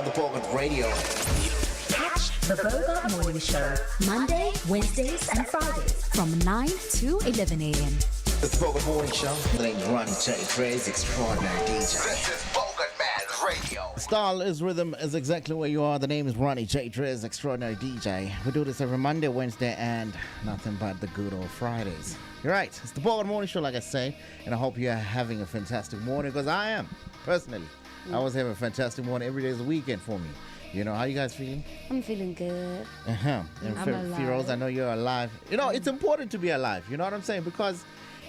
on the Bogart Radio. Catch the Bogart Morning Show, Monday, Wednesdays, and Fridays from 9 to 11 a.m. It's the Bogart Morning Show. My name's Ronnie J. Trey's extraordinary DJ. This is Bogartman Radio. Style is rhythm is exactly where you are. The name is Ronnie J. Trey's extraordinary DJ. We do this every Monday, Wednesday, and nothing but the good old Fridays. You're right. It's the Bogart Morning Show, like I say, and I hope you're having a fantastic morning, because I am, personally. I always have a fantastic morning. Every day is a weekend for me. You know, how you guys feeling? I'm feeling good. And I'm alive. Firoz, I know you're alive. You know, it's important to be alive. You know what I'm saying? Because,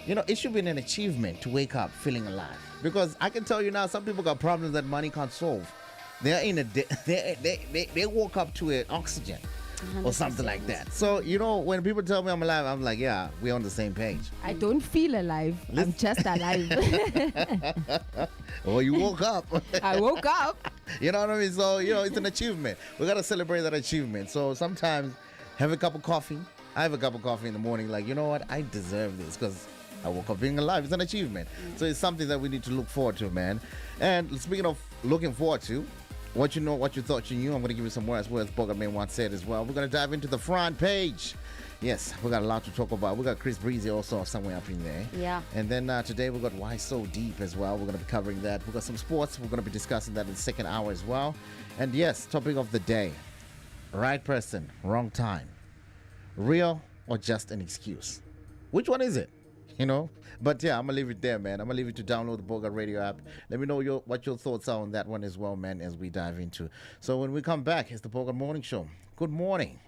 you know, it should be an achievement to wake up feeling alive. Because I can tell you now, some people got problems that money can't solve. They're in a they woke up to an oxygen or something like that. So, you know, when people tell me I'm alive, I'm like, yeah, we're on the same page. I don't feel alive. I'm just alive. Well, you woke up. I woke up. You know what I mean? So, you know, it's an achievement. We got to celebrate that achievement. So sometimes have a cup of coffee. I have a cup of coffee in the morning, like, you know what? I deserve this because I woke up being alive. It's an achievement. So it's something that we need to look forward to, man. And speaking of looking forward to, what you know, what you thought you knew, I'm going to give you some words Bogartman once said as well. We're going to dive into the front page. Yes, we got a lot to talk about. We got Chris Breezy also somewhere up in there. Yeah. And then today we got Why So Deep as well. We're going to be covering that. We got some sports. We're going to be discussing that in the second hour as well. And yes, topic of the day. Right person, wrong time. Real or just an excuse? Which one is it? You know? But yeah, I'm going to leave it there, man. I'm going to leave it to download the Bogart Radio app. Let me know what your thoughts are on that one as well, man, as we dive into. So when we come back, it's the Bogart Morning Show. Good morning.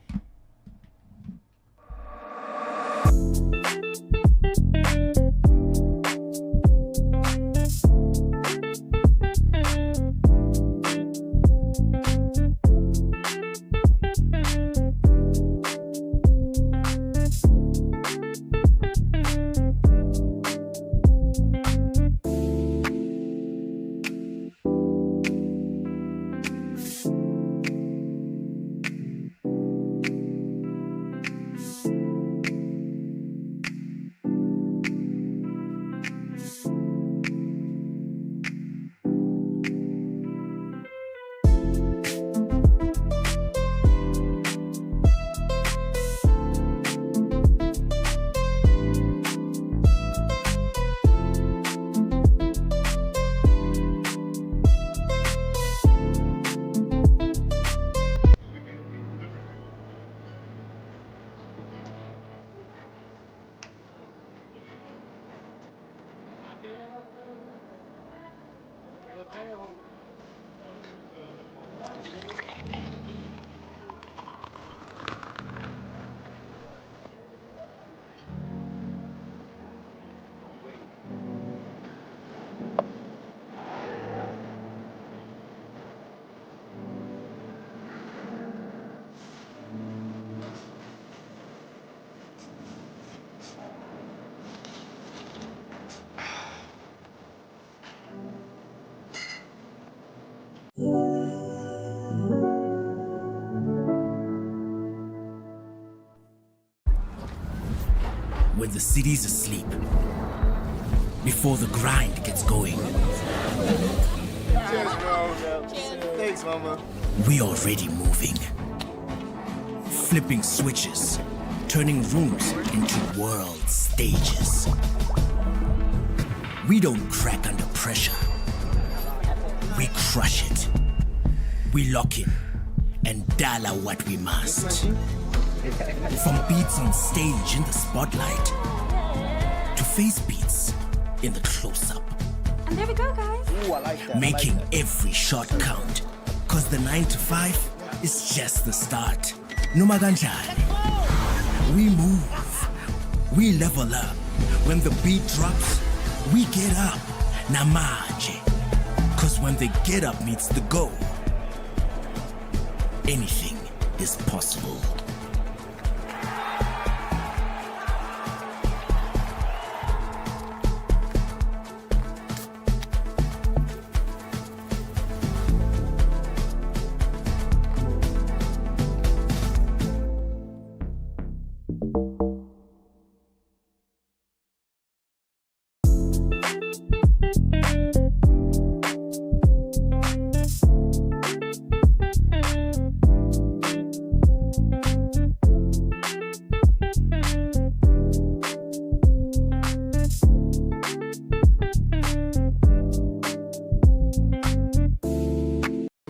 When the city's asleep, before the grind gets going. Cheers, bro. Thanks, mama. We already moving. Flipping switches, turning rooms into world stages. We don't crack under pressure. We crush it. We lock in and dial out what we must. From beats on stage in the spotlight to face beats in the close-up. And there we go, guys. Ooh, I like that. Making every shot count. Cause the 9 to 5 is just the start. Numaganjani. We move. We level up. When the beat drops, we get up. Namaje. Cause when the get up meets the go, anything is possible.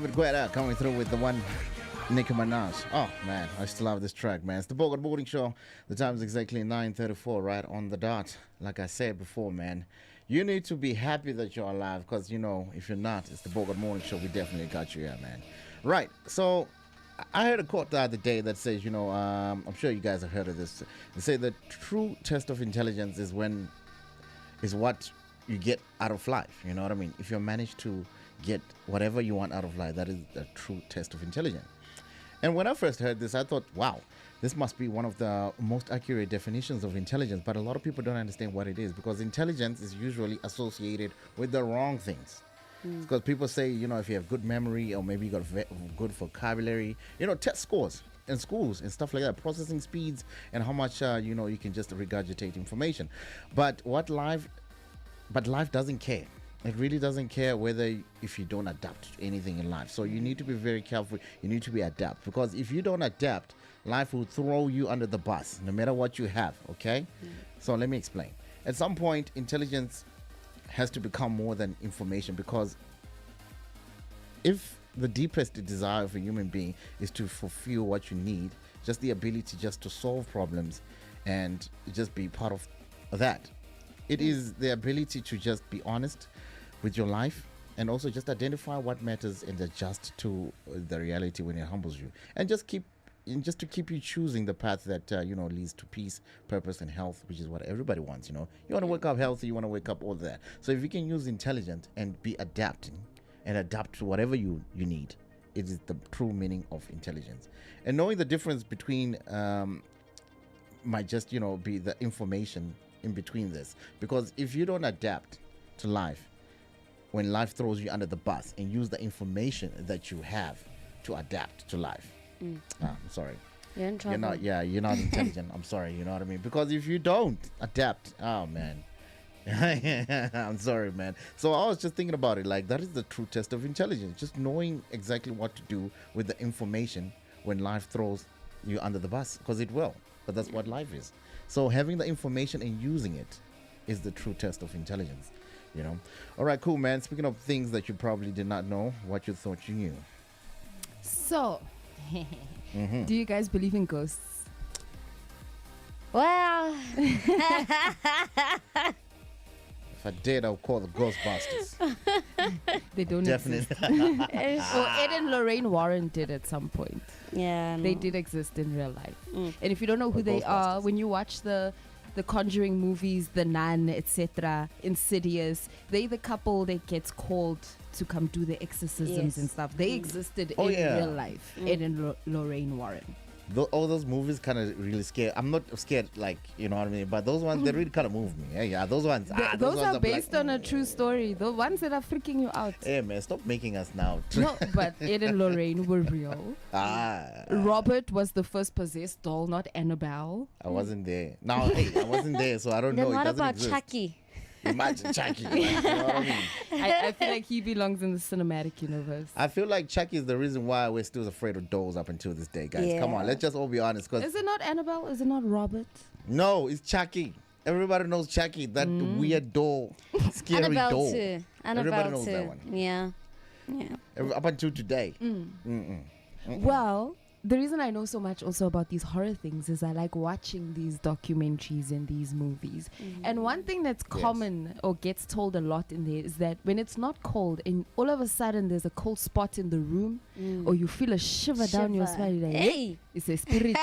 David Guetta coming through with the one Nicki Minaj. Oh man, I still love this track, man. It's the Bogart Morning Show. The time is exactly 9:34, right on the dot. Like I said before, man, you need to be happy that you're alive, because you know, if you're not, it's the Bogart Morning Show. We definitely got you here, man. Right. So I heard a quote the other day that says, I'm sure you guys have heard of this. They say the true test of intelligence is what you get out of life. You know what I mean? If you manage to get whatever you want out of life, that is the true test of intelligence. And when I first heard this, I thought, wow, this must be one of the most accurate definitions of intelligence. But a lot of people don't understand what it is, because intelligence is usually associated with the wrong things. Because people say, if you have good memory, or maybe you got good vocabulary, test scores in schools and stuff like that, processing speeds, and how much you can just regurgitate information. But life doesn't care. It really doesn't care if you don't adapt to anything in life. So you need to be very careful. You need to be adapt, because if you don't adapt, life will throw you under the bus, no matter what you have. Okay. So let me explain. At some point, intelligence has to become more than information, because if the deepest desire of a human being is to fulfill what you need, just the ability just to solve problems and just be part of that, it is the ability to just be honest with your life, and also just identify what matters and adjust to the reality when it humbles you, and just to keep you choosing the path that leads to peace, purpose, and health, which is what everybody wants. You want to wake up healthy, you want to wake up all that. So if you can use intelligence and be adapting and adapt to whatever you need, it is the true meaning of intelligence. And knowing the difference between might just be the information in between this, because if you don't adapt to life when life throws you under the bus, and use the information that you have to adapt to life, I'm sorry, You're in trouble. you're not intelligent. I'm sorry, you know what I mean? Because if you don't adapt, oh man, I'm sorry, man. So I was just thinking about it, like that is the true test of intelligence, just knowing exactly what to do with the information when life throws you under the bus, because it will. But that's what life is. So having the information and using it is the true test of intelligence. All right, cool, man. Speaking of things that you probably did not know, what you thought you knew. So, do you guys believe in ghosts? Well, If I did, I'll call the Ghostbusters. They don't Definitely. Well, Ed and Lorraine Warren did at some point. yeah, They no. did exist in real life. And if you don't know who Or they are, Ghostbusters. when you watch the Conjuring movies, The Nun, etc., Insidious, they the couple that gets called to come do the exorcisms Yes. and stuff. They existed Oh, in yeah. real life. Ed and Lorraine Warren. All those movies kind of really scare. I'm not scared, like, you know what I mean? But those ones, they really kind of move me. Yeah, those ones. Those ones are I'm based like, on a true story. The ones that are freaking you out. Hey, man, stop making us now. No, but Ed and Lorraine were real. Robert was the first possessed doll, not Annabelle. I wasn't there. No, hey, I wasn't there, so I don't Then know. It what doesn't about exist. Chucky? Imagine Chucky. Like, you know what I mean? I feel like he belongs in the cinematic universe. I feel like Chucky is the reason why we're still afraid of dolls up until this day, guys. Come on, Yeah. let's just all be honest. Cause Is it not Annabelle? Is it not Robert? no, it's Chucky. Everybody knows Chucky, that weird doll, scary Annabelle doll. too. Everybody Annabelle knows too. that one. Yeah. Up until today. Well, the reason I know so much also about these horror things is I like watching these documentaries and these movies. And one thing that's common or gets told a lot in there is that when it's not cold and all of a sudden there's a cold spot in the room or you feel a shiver down your Shiver. spine, like, Hey. it's a spirit.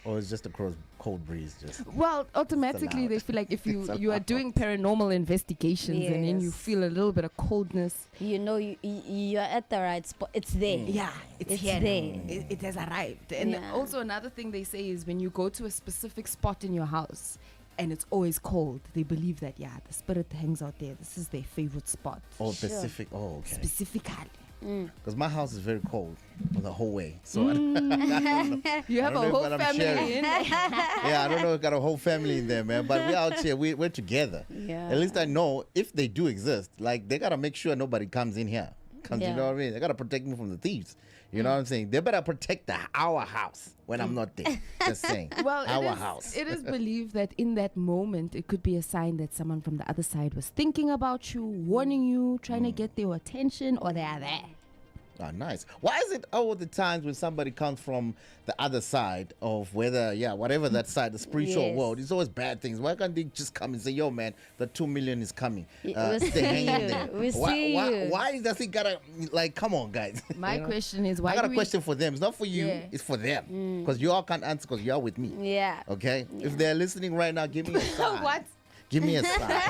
Or it's just a cold breeze. Just Well, automatically allowed. they feel like if you It's are doing paranormal investigations and then you Yes. feel a little bit of coldness. You know you're at the right spot. It's there. Yeah, It's here. there. It has arrived. And Yeah. also another thing they say is when you go to a specific spot in your house and it's always cold, they believe that, the spirit hangs out there. This is their favorite spot. Pacific. Oh, okay. Specifically. Because my house is very cold the whole way. So I don't You have I don't a know whole what I'm family sharing. in. yeah, I don't know. I've got a whole family in there, man. But we're out here. We're together. Yeah. At least I know if they do exist, like they gotta make sure nobody comes in here. You Yeah. know what I mean? They gotta protect me from the thieves. You know what I'm saying? They better protect our house when I'm not there. Just saying. Well, our house. it is believed that in that moment, it could be a sign that someone from the other side was thinking about you, warning you, trying to get their attention, or they are there. Oh, nice. Why is it all the times when somebody comes from the other side of whatever that side, the spiritual Yes. world, it's always bad things. Why can't they just come and say, yo, man, the 2 million is coming? We Stay see hanging you. there. We see you. Why does he gotta, like, come on, guys? My question is, why I got do a we- question for them. It's not for you, Yeah. it's for them. Because you all can't answer because you are with me. Yeah. Okay? If they're listening right now, give me a sign. What? Give me a sign.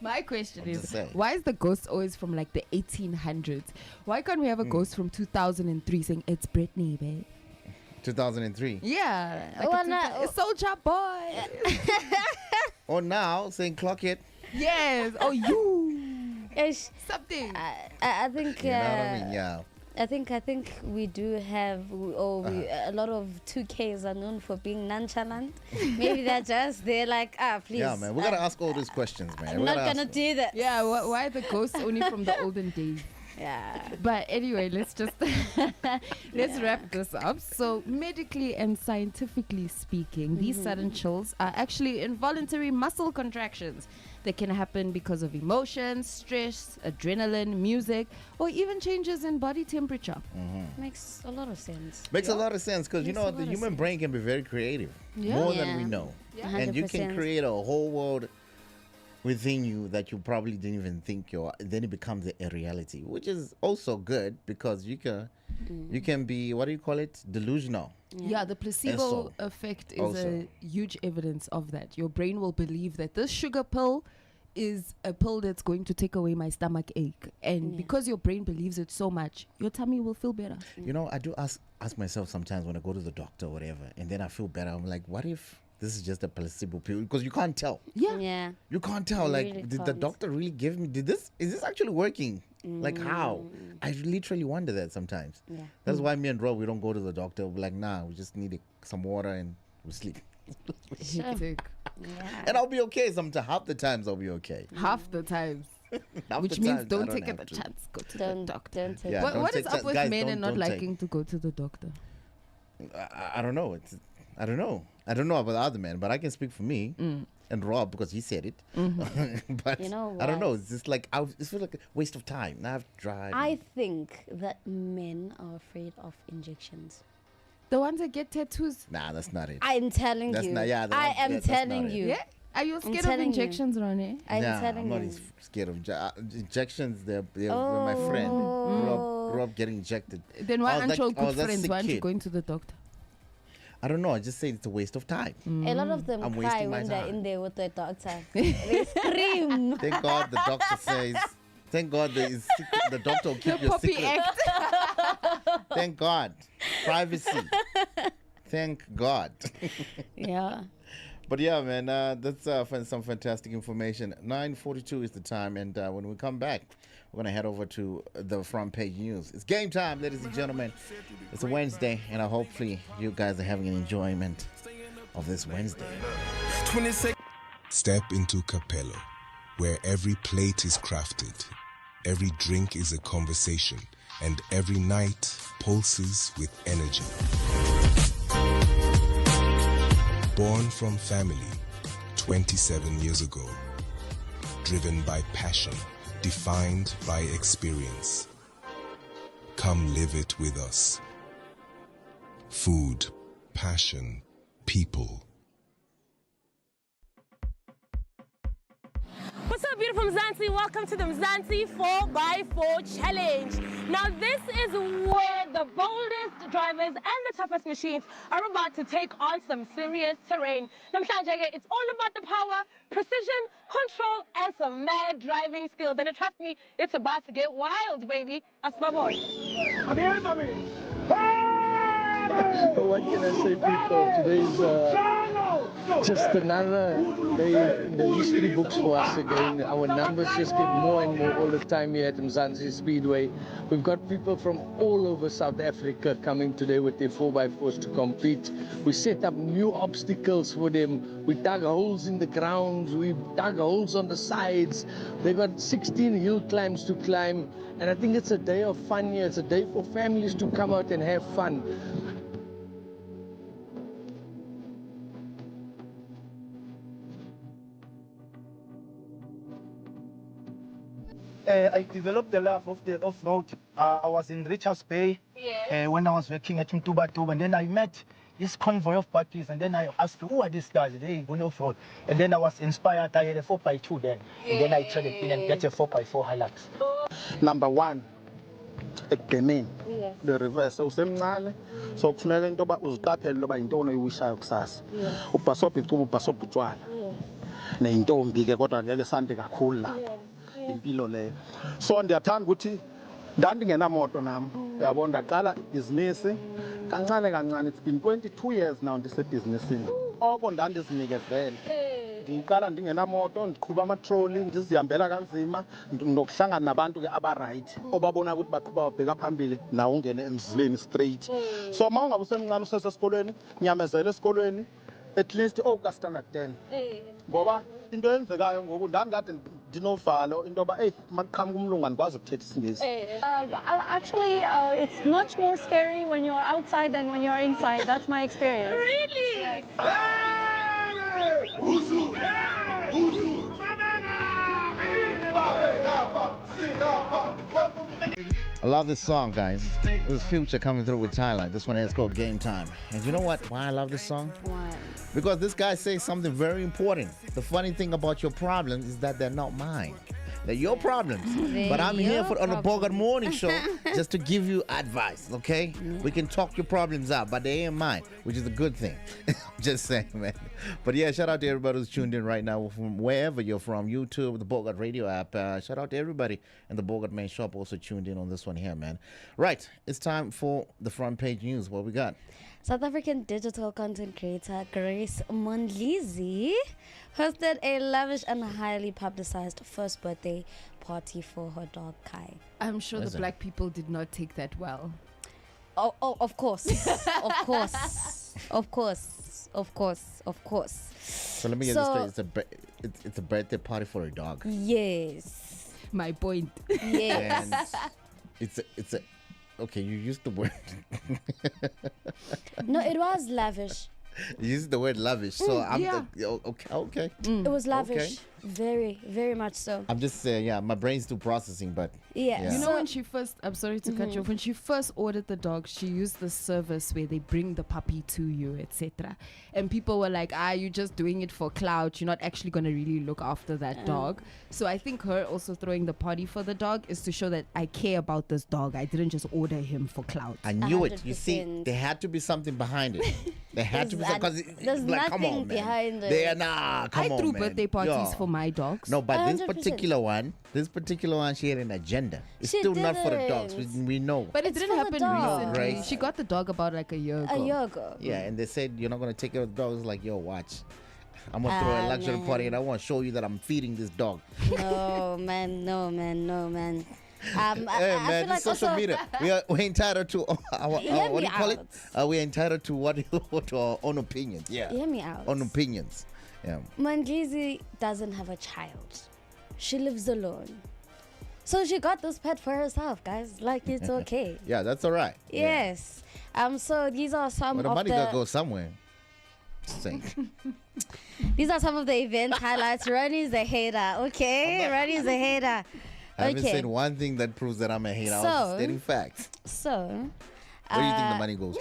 My question just is, saying. why is the ghost always from like the 1800s? Why can't we have a ghost from 2003 saying it's Britney, babe? 2003. Yeah, like Well, a Soldier Boy. Or now saying clock it. Yes. Oh, you. Ish. Something. I think. You know what I mean? Yeah. I think we do have, a lot of 2Ks are known for being nonchalant. Maybe they're like, please. Yeah, man. We got to ask all these questions, man. I'm We not gotta gonna ask do that. Yeah. Why are the ghosts only from the olden days? Yeah. But anyway, let's just let's wrap this up. So medically and scientifically speaking, these sudden chills are actually involuntary muscle contractions that can happen because of emotions, stress, adrenaline, music, or even changes in body temperature. Makes a lot of sense. Makes a lot of sense because, you Makes know, a the lot of human sense. brain can be very creative. Yeah. More than Yeah. we know. Yeah. And you can 100%. create a whole world within you that you probably didn't even think then it becomes a reality, which is also good because you can be, what do you call it? Delusional. Yeah, the placebo Also. effect is Also. a huge evidence of that. Your brain will believe that this sugar pill is a pill that's going to take away my stomach ache. And because your brain believes it so much, your tummy will feel better. You know, I do ask myself sometimes when I go to the doctor or whatever, and then I feel better. I'm like, what if this is just a placebo pill? Because you can't tell. Yeah. Yeah. You can't tell. You Like, really did the can't. doctor really give me? Is this actually working? Like, how? I literally wonder that sometimes. Yeah. That's why me and Rob, we don't go to the doctor. We're like, nah, we just need some water and we sleep. Hectic. Yeah. And I'll be okay sometimes. Half the times I'll be okay. Half the times. Half Which the means times don't I take have a to. chance. Go to Don't the doctor. don't take Yeah. What, don't what take is up cha- with guys, men and not don't take. liking to go to the doctor? I don't know. I don't know. I don't know about the other men, but I can speak for me and Rob because he said it. But You know I don't know. what? It's just like it feels like a waste of time. Now I have to drive. I think that men are afraid of injections. The ones that get tattoos. Nah, that's not it. I'm telling That's you. not- yeah, I that- am that's not telling it. you. Yeah? Are you scared of telling you. injections, Ronnie? I'm Nah, telling I'm not you. scared of injections. They're my friend. Grew up getting injected. Then why I was aren't like- you all I was good that friends? sick Why aren't you kid. going to the doctor? I don't know. I just say it's a waste of time. A lot of them I'm cry wasting my when they're time. in there with the doctor. They scream. Thank God the doctor says. Thank God the doctor will keep The your puppy secret. act. Thank God. Privacy. Thank God. Yeah. But yeah, man, that's some fantastic information. 9:42 is the time, and when we come back, we're gonna head over to the front page news. It's game time, ladies and gentlemen. It's a Wednesday, and hopefully you guys are having an enjoyment of this Wednesday. Step into Capello, where every plate is crafted, every drink is a conversation, and every night pulses with energy. Born from family 27 years ago, driven by passion, defined by experience. Come live it with us. Food, passion, people. What's up, beautiful Mzansi? Welcome to the Mzansi 4x4 Challenge. Now, this is where the boldest drivers and the toughest machines are about to take on some serious terrain. Namhlanje, it's all about the power, precision, control, and some mad driving skills. And trust me, it's about to get wild, baby. That's my boy. What can I say, people? Today's just another day in the history books for us again. Our numbers just get more and more all the time here at Mzansi Speedway. We've got people from all over South Africa coming today with their 4x4s to compete. We set up new obstacles for them. We dug holes in the ground. We dug holes on the sides. They got 16 hill climbs to climb. And I think it's a day of fun here. It's a day for families to come out and have fun. I developed the love of the off-road. I was in Richards Bay when I was working at Mtuba, and then I met this convoy of parties, and then I asked, who are these guys? They going off-road. And then I was inspired. I had a 4x2 then. And then I traded in and get a 4x4 Hilux. Number one, ekugcineni the reverse usemncane so kufuneka into yoba uziqaphele loba yintoni oyiwishayo kusasa ubhasobha icuba ubhasobha utshwala neyintombi ke kodwa ngeke sande kakhulu la impilo leyo so ndiyathanda ukuthi ndandingenamoto nam uyabona ndaqala ibhizinisi kancane kancane. It's been 22 years now ndisebhizinisini oko ndandizinikezele ndiqala ndingenamoto ndiqhuba amatroli ndizihambela kanzima nokuhlangana nabantu ke abaright obabona ukuthi baqhuba babheka phambili nawo ungene emzileni straight. So uma ungabe usemncane usesesikolweni nyamezela esikolweni at least ka standard 10 ngoba into eyenzekayo ngoku ndandikade ndinovalo into yoba makuqhamuka umlungu andikwazi ukuthetha isingesi. Actually, it's much more scary when you're outside than when you're inside. That's my experience. Really? Yes. I love this song, guys. This Future coming through with Thailand. This one is called Game Time. And you know what? Why I love this song? Why? Because this guy says something very important. The funny thing about your problems is that they're not mine. They're your problems. But I'm here on the Bogart Morning Show just to give you advice, okay? We can talk your problems out, but they ain't mine, which is a good thing. Just saying, man. But yeah, shout out to everybody who's tuned in right now from wherever you're from, YouTube, the Bogart Radio app. Shout out to everybody in the Bogart Main Shop also tuned in on this one here, man. Right, it's time for the front page news. What we got? South African digital content creator Grace Mondlana hosted a lavish and highly publicized first birthday party for her dog Kai. I'm sure the black people did not take that well. Oh, of course. Of course. Of course. Of course. Of course. So let me get this straight. It's a birthday party for a dog. Yes. My point. Yes. And it's a okay, you used the word. No, it was lavish. You used the word lavish, so okay. It was lavish. Okay. Very, very much so. I'm just saying, my brain's still processing, but yeah. You know, when she first, I'm sorry to cut you off, when she first ordered the dog, she used the service where they bring the puppy to you, etc. And people were like, you're just doing it for clout. You're not actually going to really look after that dog. So I think her also throwing the party for the dog is to show that I care about this dog. I didn't just order him for clout. I knew it. You see, there had to be something behind it. There had to be something. Because there's like, nothing come on, behind man. it. Come on, I threw man. birthday parties Yo. for my dogs. No, but 100%. this particular one, she had an agenda. It's She still not for the didn't. dogs. We know. But it It's didn't for the happen dog. recently. Grace. She got the dog about like a year ago. A year ago. Yeah, and they said you're not gonna take care of the dogs. Like, yo, watch. I'm gonna throw a luxury party, and I want to show you that I'm feeding this dog. No, man. No, man. No, man. I Hey, feel man, like this social also, media. We're entitled to our what do you call it? We're entitled to to our own opinions. Yeah. Hear me out. Own opinions. Yeah. Mondlana doesn't have a child. She lives alone. So she got this pet for herself, guys. Like, it's okay. Yeah, that's all right. Yes. So these are some But the of money the gotta go somewhere. Just saying. these are some of the event highlights. Ronnie's a hater, okay? Ronnie's a hater. I haven't Okay. said one thing that proves that I'm a hater. I was just So- stating facts. So, Where do you think the money goes?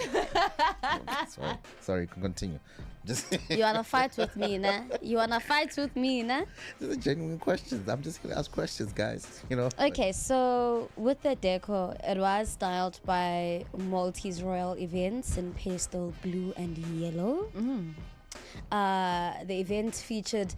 Sorry, continue. Just you wanna fight with me, nah? You wanna fight with me, nah? These are genuine questions. I'm just gonna ask questions, guys. You know. Okay, so with the decor, it was styled by Maltese Royal Events in pastel blue and yellow. The event features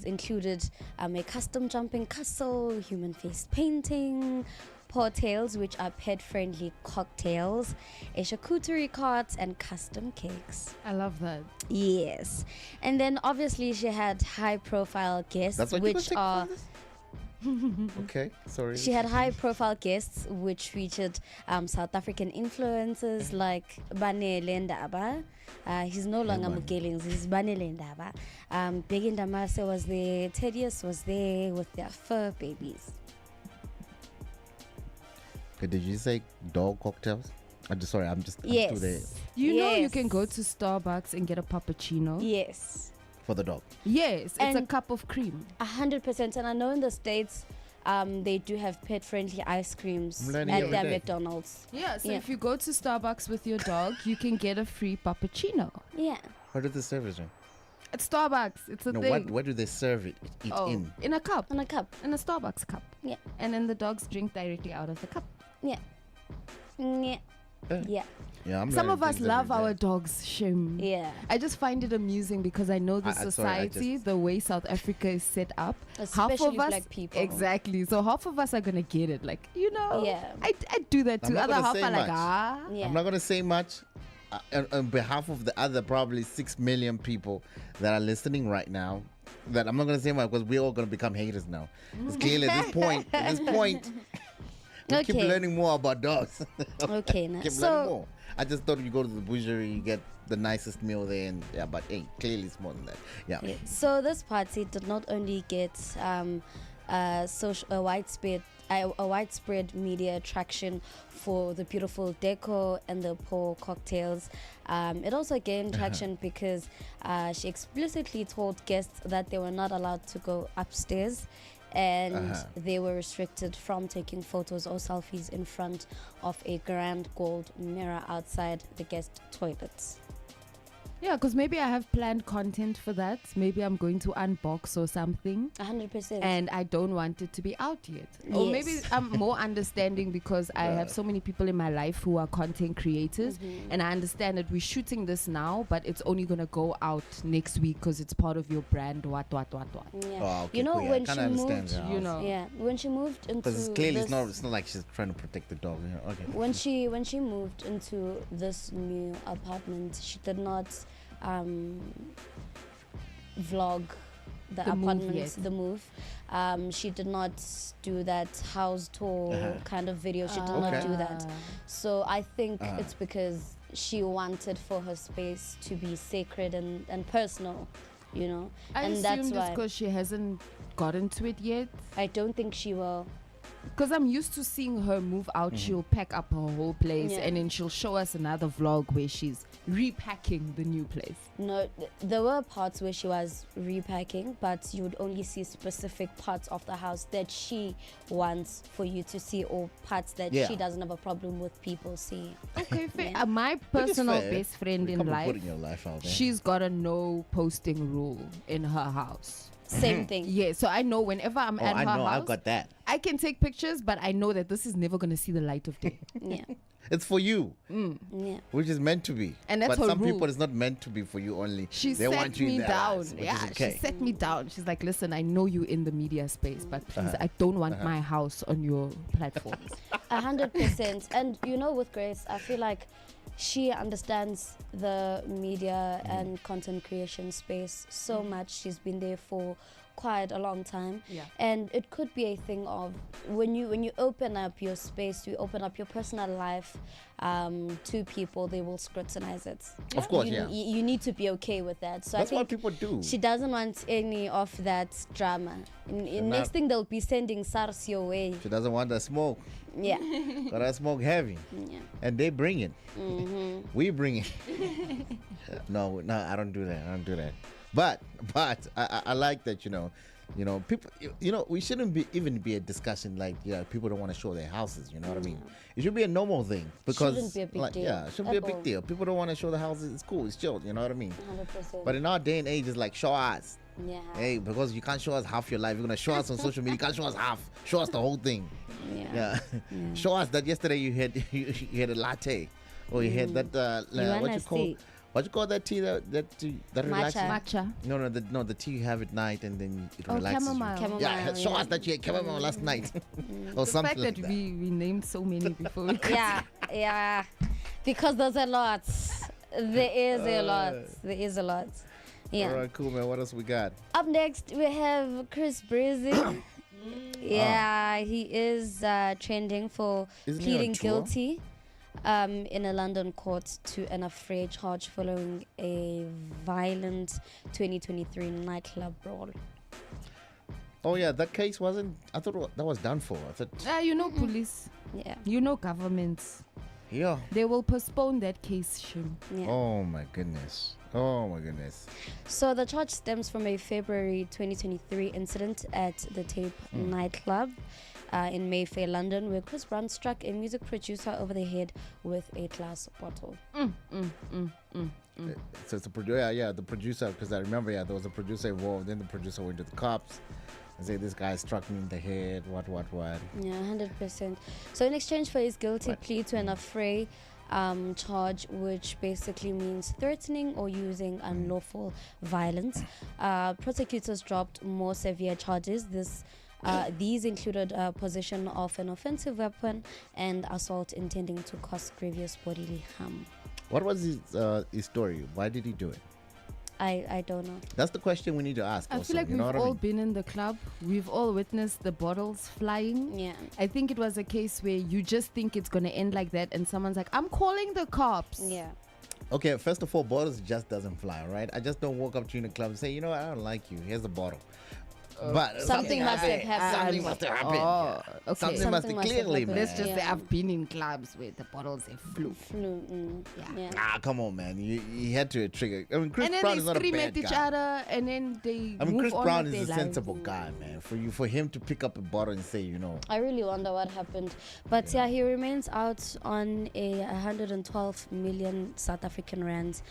included a custom jumping castle, human face painting, portails, which are pet-friendly cocktails, a charcuterie cart, and custom cakes. I love that. Yes. And then obviously she had high-profile guests, That's what which are... Okay, sorry. She had high-profile guests, which featured South African influencers like Bane Lendaba. He's no longer Mugelings, he's Bane Lendaba. Big Ndamase was there, Tedious was there with their fur babies. Okay, did you say dog cocktails? I'm just sorry. I'm Yes. too there. You know you Yes. can go to Starbucks and get a puppuccino. Yes. for the dog. Yes, it's a And- cup of cream. 100%. And I know in the States, they do have pet-friendly ice creams I'm learning at every their day. McDonald's. Yeah, so Yeah. if you go to Starbucks with your dog, you can get a free puppuccino. Yeah. What do they serve it in? At Starbucks, it's a No, thing. what do they serve it in? a cup. In a cup. In a Starbucks cup. Yeah. And then the dogs drink directly out of the cup. Yeah. Yeah. Yeah. Yeah, I'm Some learning of us things love every our day. dogs, Shim. Yeah. I just find it amusing because I know the Sorry, I society, the way South Africa is set up. half Especially of us, black people. Exactly. So half of us are gonna get it. Like, Yeah. I do that I'm too. not Other gonna half say are like, much. Yeah. I'm not going to say much on behalf of the other probably 6 million people that are listening right now. That I'm not going to say much because we're all going to become haters now. It's clearly at this point, we keep Okay. learning more about dogs. Okay, now. Keep So- learning more. I just thought you go to the butchery, you get the nicest meal there, and yeah, but hey, clearly it's more than that. Yeah. Yeah. So this party did not only get a widespread media attraction for the beautiful decor and the pour cocktails. It also gained traction because she explicitly told guests that they were not allowed to go upstairs, and they were restricted from taking photos or selfies in front of a grand gold mirror outside the guest toilets. Yeah, because maybe I have planned content for that. Maybe I'm going to unbox or something. 100%. And I don't want it to be out yet. Or maybe Yes. I'm more understanding because I have so many people in my life who are content creators. And I understand that we're shooting this now, but it's only going to go out next week because it's part of your brand. What. Yeah. Oh, okay, You know, cool, yeah, I when kinda she understand moved, that. You know. yeah, when she moved into Because clearly this, it's not like she's trying to protect the dog. Yeah, okay. when she moved into this new apartment, she did not vlog the The move apartment, yet. the move. She did not do that house tour kind of video. She did not do that. So I think it's because she wanted for her space to be sacred and personal, you know. I and assume that's just why because she hasn't gotten to it yet. I don't think she will. Because I'm used to seeing her move out, she'll pack up her whole place Yeah. and then she'll show us another vlog where she's repacking the new place. No, there were parts where she was repacking, but you would only see specific parts of the house that she wants for you to see, or parts that Yeah. she doesn't have a problem with people seeing. Okay, fair. Yeah. My Which is personal fair. best friend You in can't be life, putting your life out there. she's got a no posting rule in her house. Same thing. Yeah, so I know whenever I'm at I her know, house, I've got that. I can take pictures, but I know that this is never going to see the light of day. Yeah, It's for you, yeah. which is meant to be. And that's but her some rule. people, it's not meant to be for you only. She they set want you me in their down. lives, which Yeah, is okay. she set me down. She's like, listen, I know you in the media space, but please, I don't want my house on your platforms. 100%. And you know, with Grace, I feel like she understands the media and content creation space so much. She's been there for quite a long time. Yeah. And it could be a thing of when you open up your space, you open up your personal life to people, they will scrutinize it. Of course, you, yeah. You need to be okay with that. So That's I think what people do. she doesn't want any of that drama. Next thing they'll be sending SARS your way. She doesn't want the smoke. Yeah. Got that smoke heavy. Yeah. And they bring it. We bring it. No, I don't do that. I don't do that. But I like that, you know, people, we shouldn't even be a discussion like, people don't want to show their houses, you know what I mean? It should be a normal thing because Shouldn't be a big deal yeah, it shouldn't be a at big all. deal. People don't want to show the houses. It's cool. It's chill. You know what I mean? 100%. But in our day and age, it's like, show us. Yeah. Hey, because you can't show us half your life. You're gonna show us on social media. You can't show us half. Show us the whole thing. Yeah. Show us that yesterday you had you had a latte, or you had that what you call that tea that relaxes? Matcha. No, the tea you have at night and then it Oh, relaxes chamomile. you. Yeah, show us that you had chamomile last night, or The something fact like that that. we named so many before we got Yeah. Because there's a lot. There is a lot. There is a lot. Yeah. All right, cool, man. What else we got? Up next, we have Chris Breezy. Yeah, he is trending for Isn't he on pleading tour? guilty in a London court to an affair charge following a violent 2023 nightclub brawl. Oh yeah, that case wasn't. I thought that was done for. I thought. you know police. Yeah. You know governments. Yeah. They will postpone that case, Shim. Yeah. Oh my goodness. Oh my goodness. So the charge stems from a February 2023 incident at the Tape nightclub in Mayfair, London, where Chris Brown struck a music producer over the head with a glass bottle. So it's a producer, the producer, because I remember, there was a producer involved. Then the producer went to the cops and said, this guy struck me in the head, what. Yeah, 100%. So in exchange for his guilty plea to an affray charge, which basically means threatening or using unlawful violence, prosecutors dropped more severe charges. These included possession of an offensive weapon and assault intending to cause grievous bodily harm. What was his story? Why did he do it? I don't know. That's the question we need to ask. I feel like we've all been in the club. We've all witnessed the bottles flying. Yeah. I think it was a case where you just think it's going to end like that and someone's like, I'm calling the cops. Yeah. Okay, first of all, bottles just doesn't fly, right? I just don't walk up to you in the club and say, you know what, I don't like you. Here's a bottle. But something must have happened. Something must have happened. Oh, okay. Something must have clearly, man. Let's just say I've been in clubs where the bottles have flew. Yeah. Ah, come on, man. He had to trigger. I mean, Chris and then Brown they is not a scream bad at each guy. other, and then they. I mean, move Chris on Brown with is a their lives. sensible guy, man. For him to pick up a bottle and say, you know. I really wonder what happened. But yeah, he remains out on a 112 million South African rands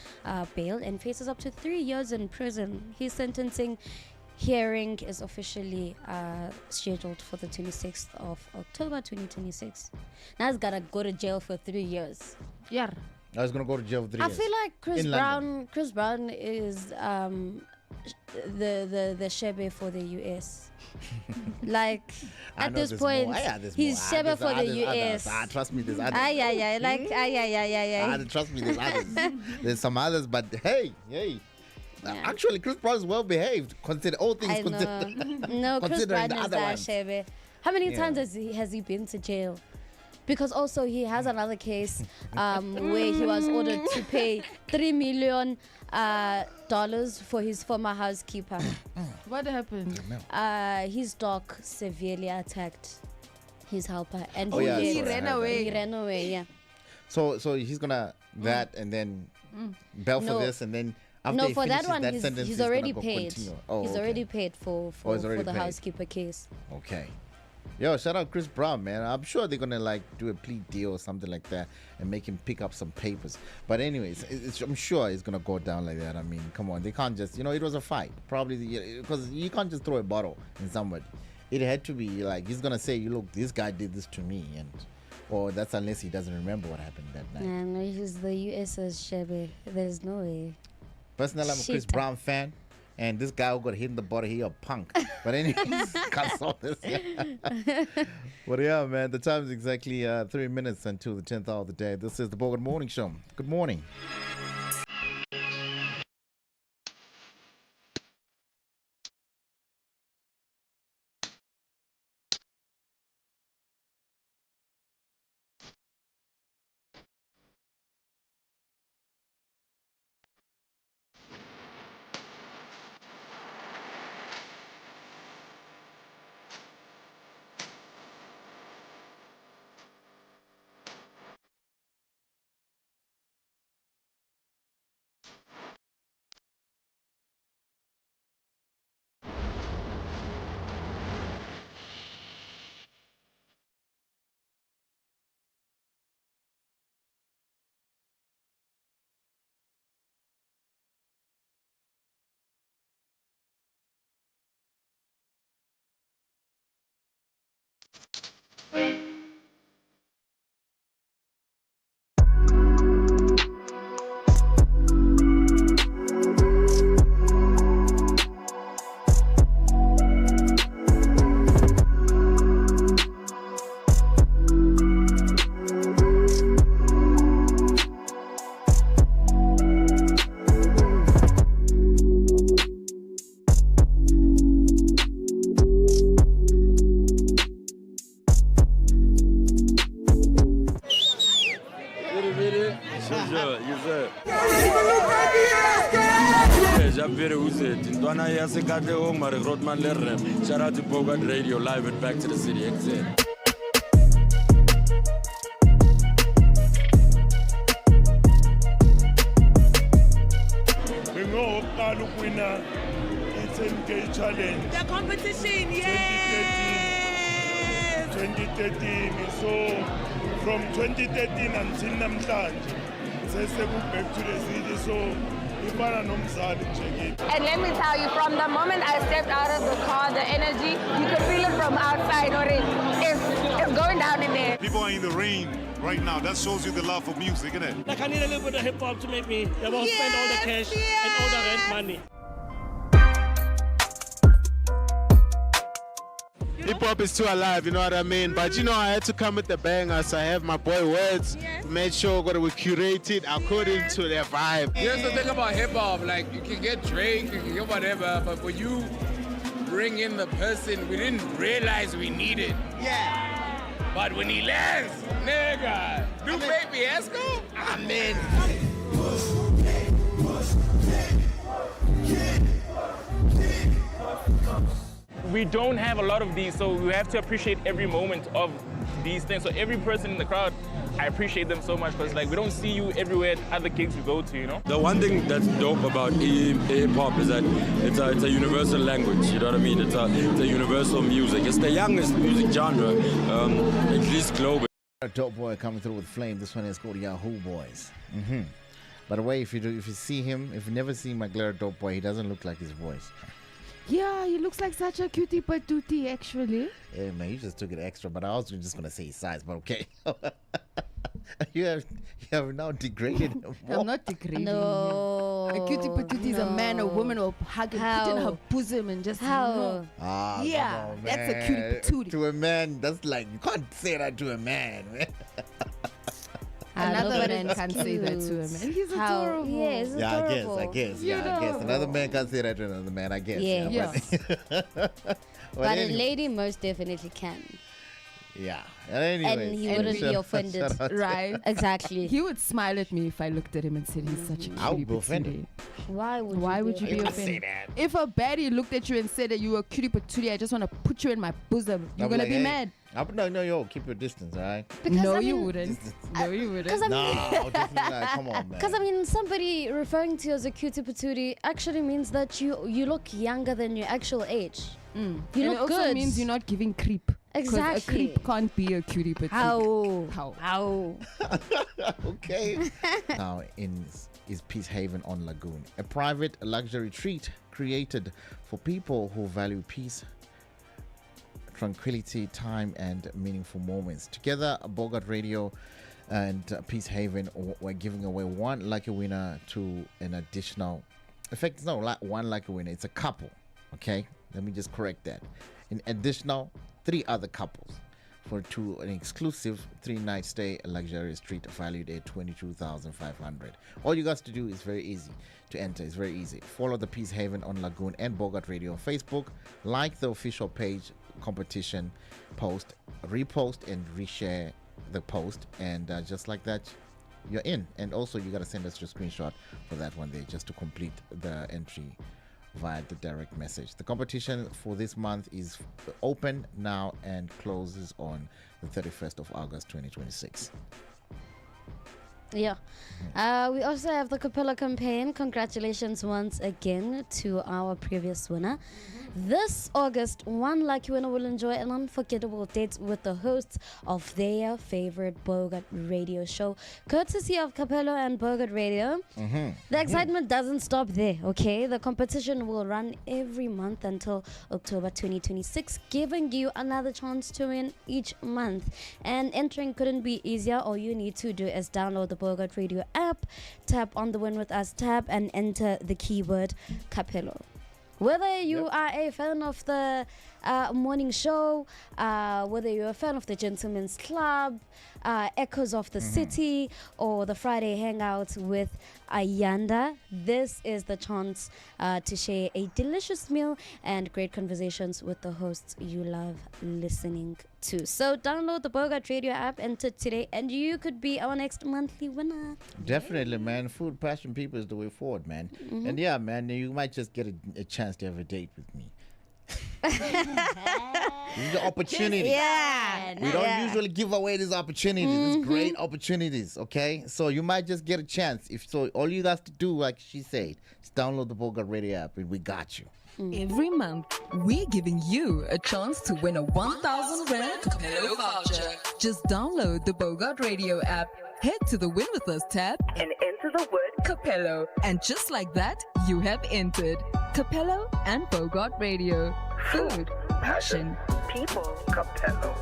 bail and faces up to 3 years in prison. His sentencing hearing is officially scheduled for the 26th of October 2026. Now he's gotta go to jail for 3 years. Yeah. I was gonna go to jail for 3 years. I feel like In London. Chris Brown is the Shebe for the US. Like I at know this there's point, more. There's he's more. Shebe for the US. Trust me, there's others. Trust me, there's others. There's some others, but hey. Actually, Chris Brown is well behaved. Consider all things considered. No, Chris Brown is ones. Shebe. How many times has he been to jail? Because also he has another case where he was ordered to pay $3 million for his former housekeeper. What happened? His dog severely attacked his helper, and he ran away. He ran away. Yeah. So he's gonna and then bail for this, and then. No, for that one, he's already paid. He's already paid for the housekeeper case. Okay. Yo, shout out Chris Brown, man. I'm sure they're gonna do a plea deal or something like that and make him pick up some papers. But anyways, I'm sure it's gonna go down like that. I mean, come on, they can't just, it was a fight, probably because you can't just throw a bottle in somebody. It had to be like he's gonna say, look, this guy did this to me, or that's unless he doesn't remember what happened that night. No, he's the US's Shebe. There's no way. Personally, I'm a Chris Brown fan, and this guy who got hit in the body, he a punk. But anyways, can't solve this. But yeah, man, the time is exactly 3 minutes until the 10th hour of the day. This is the Bogart Morning Show. Good morning. Shout out to Bogart Radio, live and back to the city. XZ. winner. It's MK Challenge. The competition, yes! 2013. So from 2013 until namhlanje, back to the city. So ifana nomzali nje. And let me tell you, from the moment I stepped out of the car, the energy, you could feel it from outside already. It's going down in there. People are in the rain right now. That shows you the love for music, isn't it? Like I need a little bit of hip hop to make me spend all the cash and all the rent money. Hip hop is too alive, you know what I mean? But you know, I had to come with the banger, so I have my boy Words. Made sure that we curated according to their vibe. Here's the thing about hip hop, like you can get Drake, you can get whatever, but when you bring in the person we didn't realize we needed. Yeah. But when he lands, nigga, do baby Esco? I'm in. We don't have a lot of these, so we have to appreciate every moment of these things. So every person in the crowd, I appreciate them so much because like we don't see you everywhere at other gigs we go to, you know? The one thing that's dope about hip-hop is that it's a universal language, you know what I mean? It's a universal music. It's the youngest music genre, at least globally. A dope boy coming through with Flame. This one is called Yahoo Boys. By the way, if you see him, if you never see my Glare Dope Boy, he doesn't look like his voice. Yeah, he looks like such a cutie patootie, actually. Yeah, man, you just took it extra, but I was just going to say his size, but okay. you have now degraded him more. I'm not degrading No. him. A cutie patootie is a man or woman will hug and put in her bosom and just... How? Ah, yeah, come on, that's a man. cutie patootie. To a man, that's like, you can't say that to a man, man. Another man can't say that to a man. He's adorable. Yes, Yeah, adorable. I guess. Another man can't say that to another man, I guess. Yeah. But a anyway. lady most definitely can. Yeah. Anyways, And he wouldn't be offended. Right. Exactly. He would smile at me if I looked at him and said he's such a cutie I would be patootie. offended. Why would you be offended? If a baddie looked at you and said that you were a cutie patootie, I just want to put you in my bosom, you're going to be mad. No, keep your distance, all right? No, you wouldn't. No, you wouldn't. Because I mean, No, definitely not. Come on, man. because I mean, somebody referring to you as a cutie patootie actually means that you look younger than your actual age. You And look it also good. means you're not giving creep. 'Cause Exactly. a creep can't be a cutie patootie. How? Okay. Now is Peace Haven on Lagoon, a private luxury retreat created for people who value peace, tranquility, time, and meaningful moments. Together, Bogart Radio and Peace Haven we're giving away one lucky winner to an additional. In fact, it's not one lucky winner; it's a couple. Okay, let me just correct that. An additional 3 other couples to an exclusive 3-night stay, a luxurious treat valued at $22,500. All you got to do is very easy to enter. It's very easy. Follow the Peace Haven on Lagoon and Bogart Radio on Facebook. Like the official page competition post, repost and reshare the post, and just like that, you're in. And also, you got to send us your screenshot for that one there, just to complete the entry via the direct message. The competition for this month is open now and closes on the 31st of August 2026. Yeah. We also have the Capella campaign. Congratulations once again to our previous winner. This August, one lucky winner will enjoy an unforgettable date with the hosts of their favorite Bogart radio show, courtesy of Capella and Bogart Radio. The excitement doesn't stop there, okay? The competition will run every month until October 2026, giving you another chance to win each month. And entering couldn't be easier. All you need to do is download the Bogart Radio app, tap on the Win With Us tab, and enter the keyword Capello. Whether you are a fan of the morning show, whether you're a fan of the Gentleman's Club, Echoes of the City, or the Friday Hangout with Ayanda, this is the chance to share a delicious meal and great conversations with the hosts you love listening to. So download the Bogart Radio app, enter today, and you could be our next monthly winner. Definitely, man. Food passion people is the way forward, man. And yeah, man, you might just get a chance to have a date with me. This is the opportunity. Yeah. We don't Yeah. usually give away these opportunities. These great opportunities, okay? So you might just get a chance. If so, all you have to do, like she said, is download the Bogart Radio app and we got you. Every month, we're giving you a chance to win a 1,000 Rand Capello voucher. Just download the Bogart Radio app, head to the Win With Us tab, and enter the word Capello. And just like that, you have entered. Capello and Bogart Radio. Food, passion, people, Capello.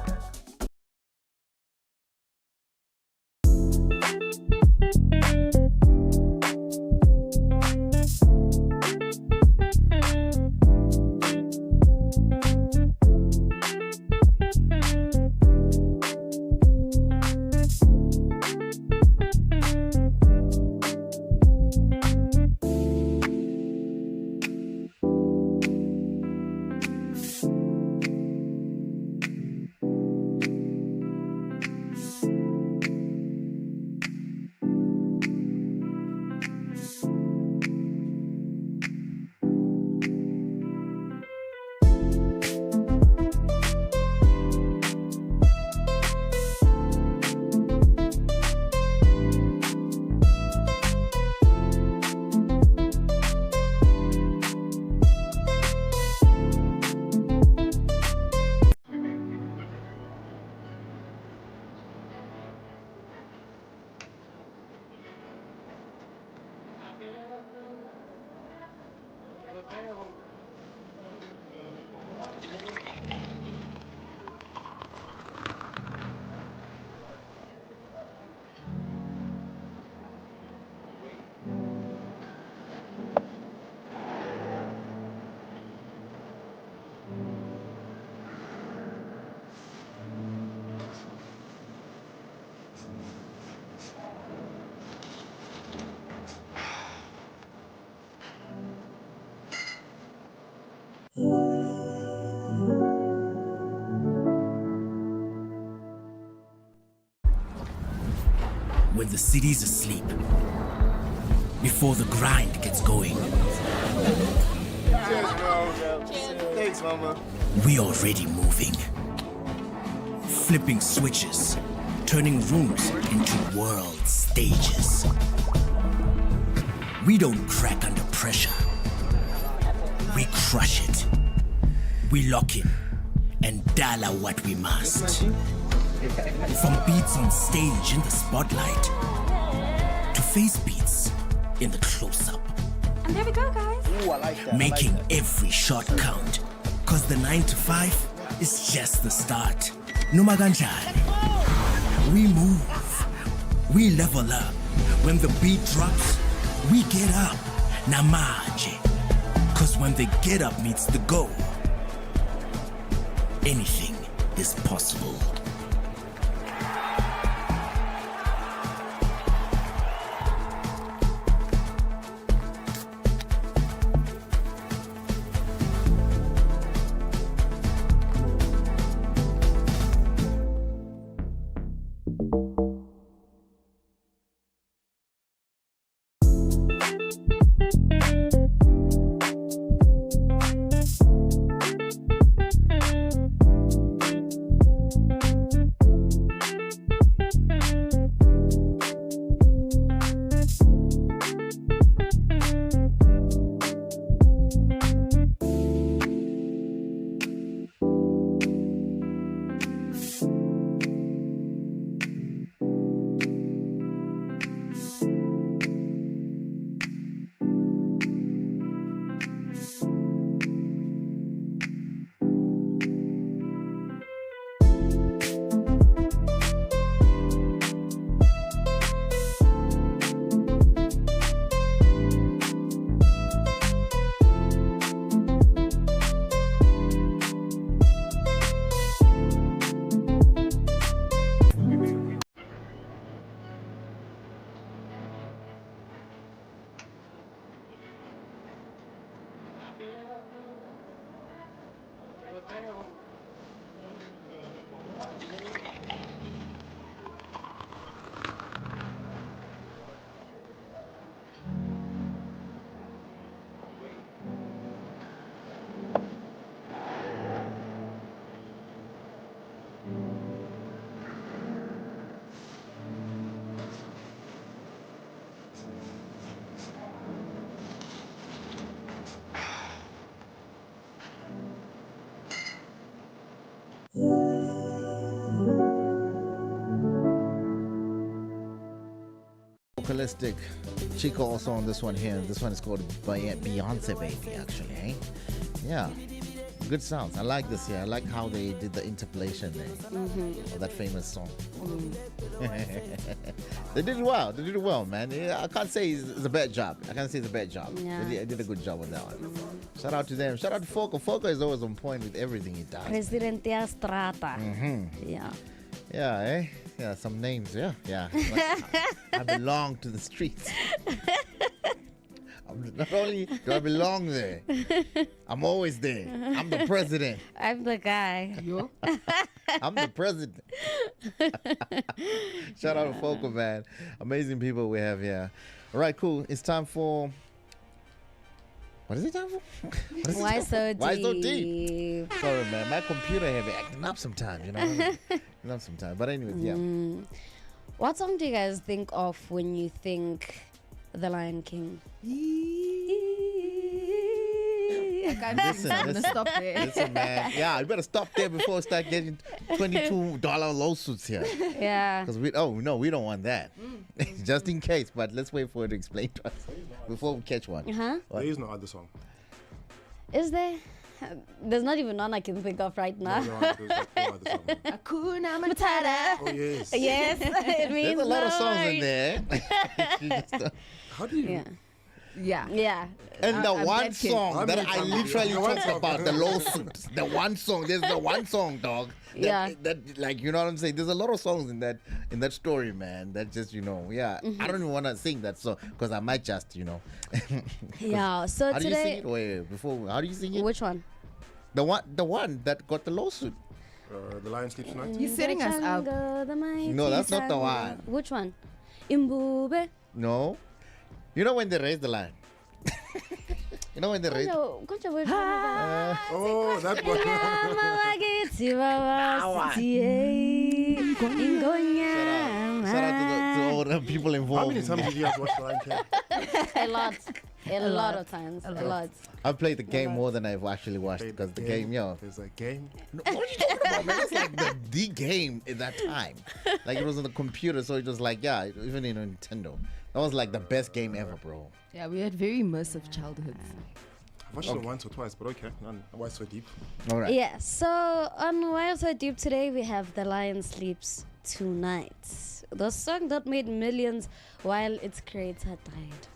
When the city's asleep, before the grind gets going, Cheers, bro. Thanks, mama. we already moving. Flipping switches, turning rooms into world stages. We don't crack under pressure. We crush it. We lock in and dial out what we must. From beats on stage in the spotlight to face beats in the close-up. And there we go, guys. Ooh, I like that. Making every shot count. Cause the 9 to 5 is just the start. Numaganjani. We move. We level up. When the beat drops, we get up. Namaje. Cause when the get up meets the go, anything is possible. vocalistic Chico also on this one here. This one is called Beyonce Baby, actually, eh? Yeah. Good sounds. I like this here. I like how they did the interpolation there of that famous song. They did it well. They did it well, man. Yeah, I can't say it's a bad job. I can't say it's a bad job. Yeah. They did a good job on that one. Shout out to them. Shout out to Foka. Foka is always on point with everything he does. Presidente Strata. Yeah. Yeah, eh? Yeah, some names. Yeah, yeah. Like, I belong to the streets. Not only do I belong there, I'm always there. I'm the president. I'm the guy. I'm the president. Shout out to Focal, man. Amazing people we have here. All right, cool. It's time for... What is it time for? Why so deep? Why so deep? Sorry, man. My computer have been acting up sometimes, you know? Not sometimes. But anyways, yeah. What song do you guys think of when you think The Lion King? I can't sing, so I'm gonna stop there. Listen, man. Yeah, you better stop there before we start getting $22 lawsuits here. Yeah. Because we don't want that. Just in case, but let's wait for it to explain to us before we catch one. There is no other song. Is there? There's not even one I can think of right now. No other song. Hakuna Matata. Oh, yes. Yes, it means There's a lot of songs Lord. in there. How do you... Yeah. And the I'm one that kid. song that I literally The one talked song. about, the lawsuits. The one song. There's the one song, dog. That, like, you know what I'm saying? There's a lot of songs in that story, man. That just, I don't even want to sing that song because I might just, Yeah. So how do you today, sing it? Wait, before, how do you sing it? which one? The one that got the lawsuit. The Lion Sleeps Tonight? You're setting us up. No, that's not the one. Which one? Imbube. No. You know when they raise the line? You know when they raise... Oh, that one. Shout out to all the people involved. How many times did you guys watch The Lion King? A lot of times. A lot. I've played the game more than I've actually watched because the game, There's a game. No, what are you talking about, man? It's like the game at that time. Like it was on the computer, so it was like, even in Nintendo. That was like the best game ever, bro. Yeah, we had very immersive childhoods. I've watched it once or twice, but okay. Why so deep? All right. Yeah. So on Why So Deep today, we have The Lion Sleeps Tonight. The song that made millions while its creator died.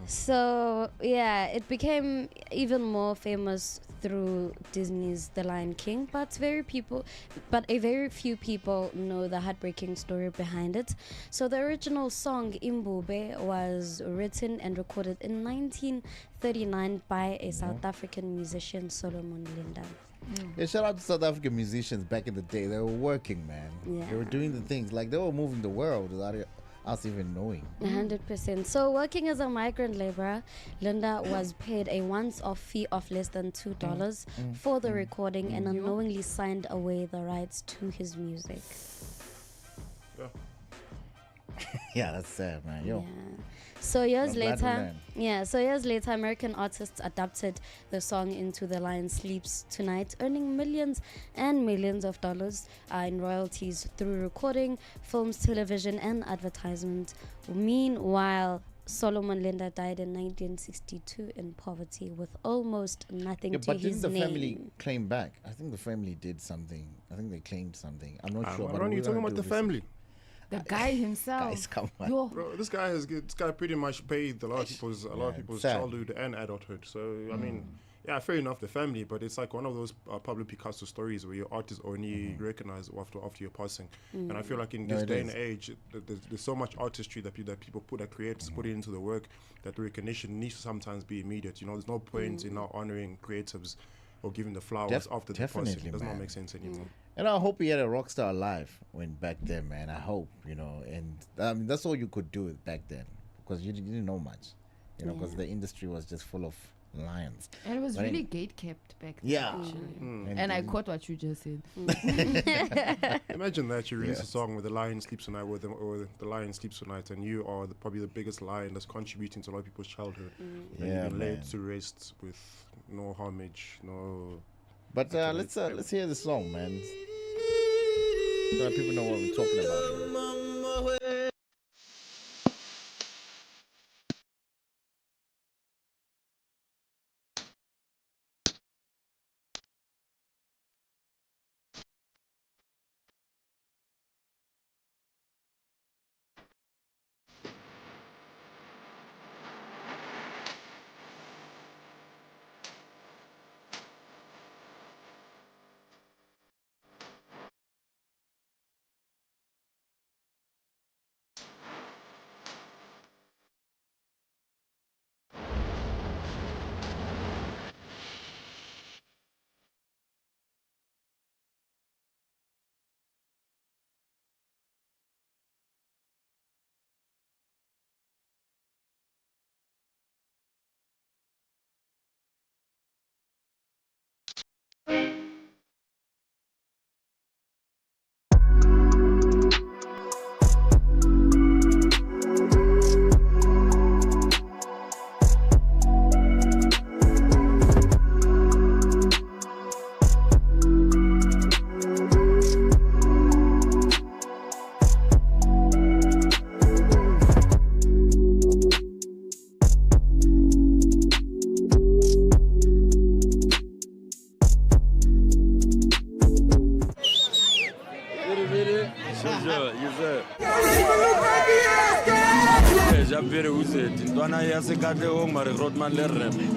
So yeah, it became even more famous through Disney's The Lion King, but a very few people know the heartbreaking story behind it. So the original song Imbube was written and recorded in 1939 by a South African musician, Solomon Linda. Yeah, shout out to South African musicians back in the day. They were working, man. Yeah. They were doing the things. Like they were moving the world without us even knowing. 100%. So working as a migrant laborer, Linda was paid a once-off fee of less than $2 for the recording and unknowingly signed away the rights to his music. Yeah, that's sad, man. Yo. So years I'm glad we later, American artists adapted the song into The Lion Sleeps Tonight, earning millions and millions of dollars in royalties through recording, films, television, and advertisement. Meanwhile, Solomon Linda died in 1962 in poverty with almost nothing to But his didn't the name. family claim back? I think the family did something. I think they claimed something. I'm not sure. What are you talking about the family? The guy himself. Guys, come on. Bro, this guy pretty much paid a lot of people's childhood and adulthood. So I mean, yeah, fair enough, the family, but it's like one of those Pablo Picasso stories where your art is only recognized after your passing. And I feel like in this day and age, there's so much artistry that people put it into the work that the recognition needs to sometimes be immediate. There's no point in now honoring creatives or giving the flowers after the passing. It does not make sense anymore. And I hope he had a rock star alive when back then, man. I hope, and I mean, that's all you could do back then because you didn't know much, because the industry was just full of lions. And it was really gate kept back then. Yeah. And I caught what you just said. Imagine that you release a song with the lion sleeps tonight or the lion sleeps tonight, and you are probably the biggest lion that's contributing to a lot of people's childhood. And you've been laid to rest with no homage, no. But let's hear the song, man. So that people know what we're talking about here.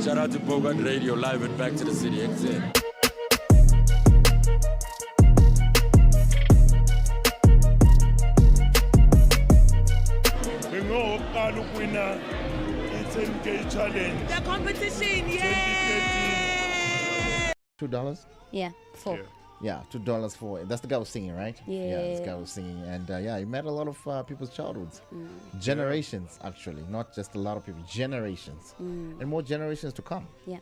Shout out to Bogart Radio, live and back to the city. challenge. The competition, yeah. $2? Yeah, 4. Yeah, $2 for it. That's the guy who was singing, right? Yeah. This guy was singing. And yeah, he met a lot of people's childhoods. Generations, actually. Not just a lot of people. Generations. And more generations to come. Yeah.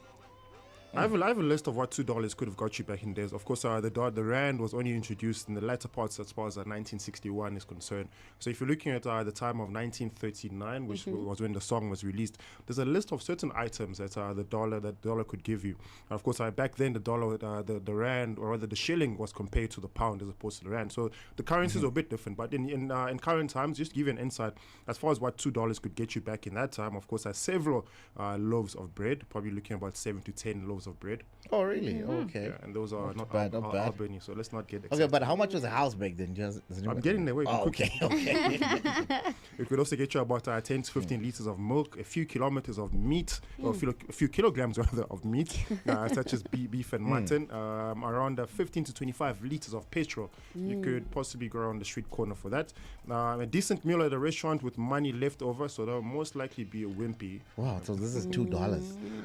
I have a list of what $2 could have got you back in days. Of course, the rand was only introduced in the latter parts as far as 1961 is concerned. So if you're looking at the time of 1939, which was when the song was released, there's a list of certain items that the dollar could give you. And of course, back then the dollar, the rand, or rather the shilling, was compared to the pound as opposed to the rand. So the currencies are a bit different. But in current times, just to give you an insight as far as what $2 could get you back in that time. Of course, there's several loaves of bread, probably looking about 7 to 10 loaves of bread. Oh, really? Okay. Yeah, and those are not bad. Albany, so let's not get excited. Okay, but how much was a house back then? I'm getting there. Oh, okay. It could also get you about 10 to 15 liters of milk, a few kilometers of meat, or a few kilograms rather of meat, such as beef and mutton, around 15 to 25 liters of petrol. You could possibly go around the street corner for that. A decent meal at a restaurant with money left over, so that'll most likely be a wimpy. Wow, so this is $2.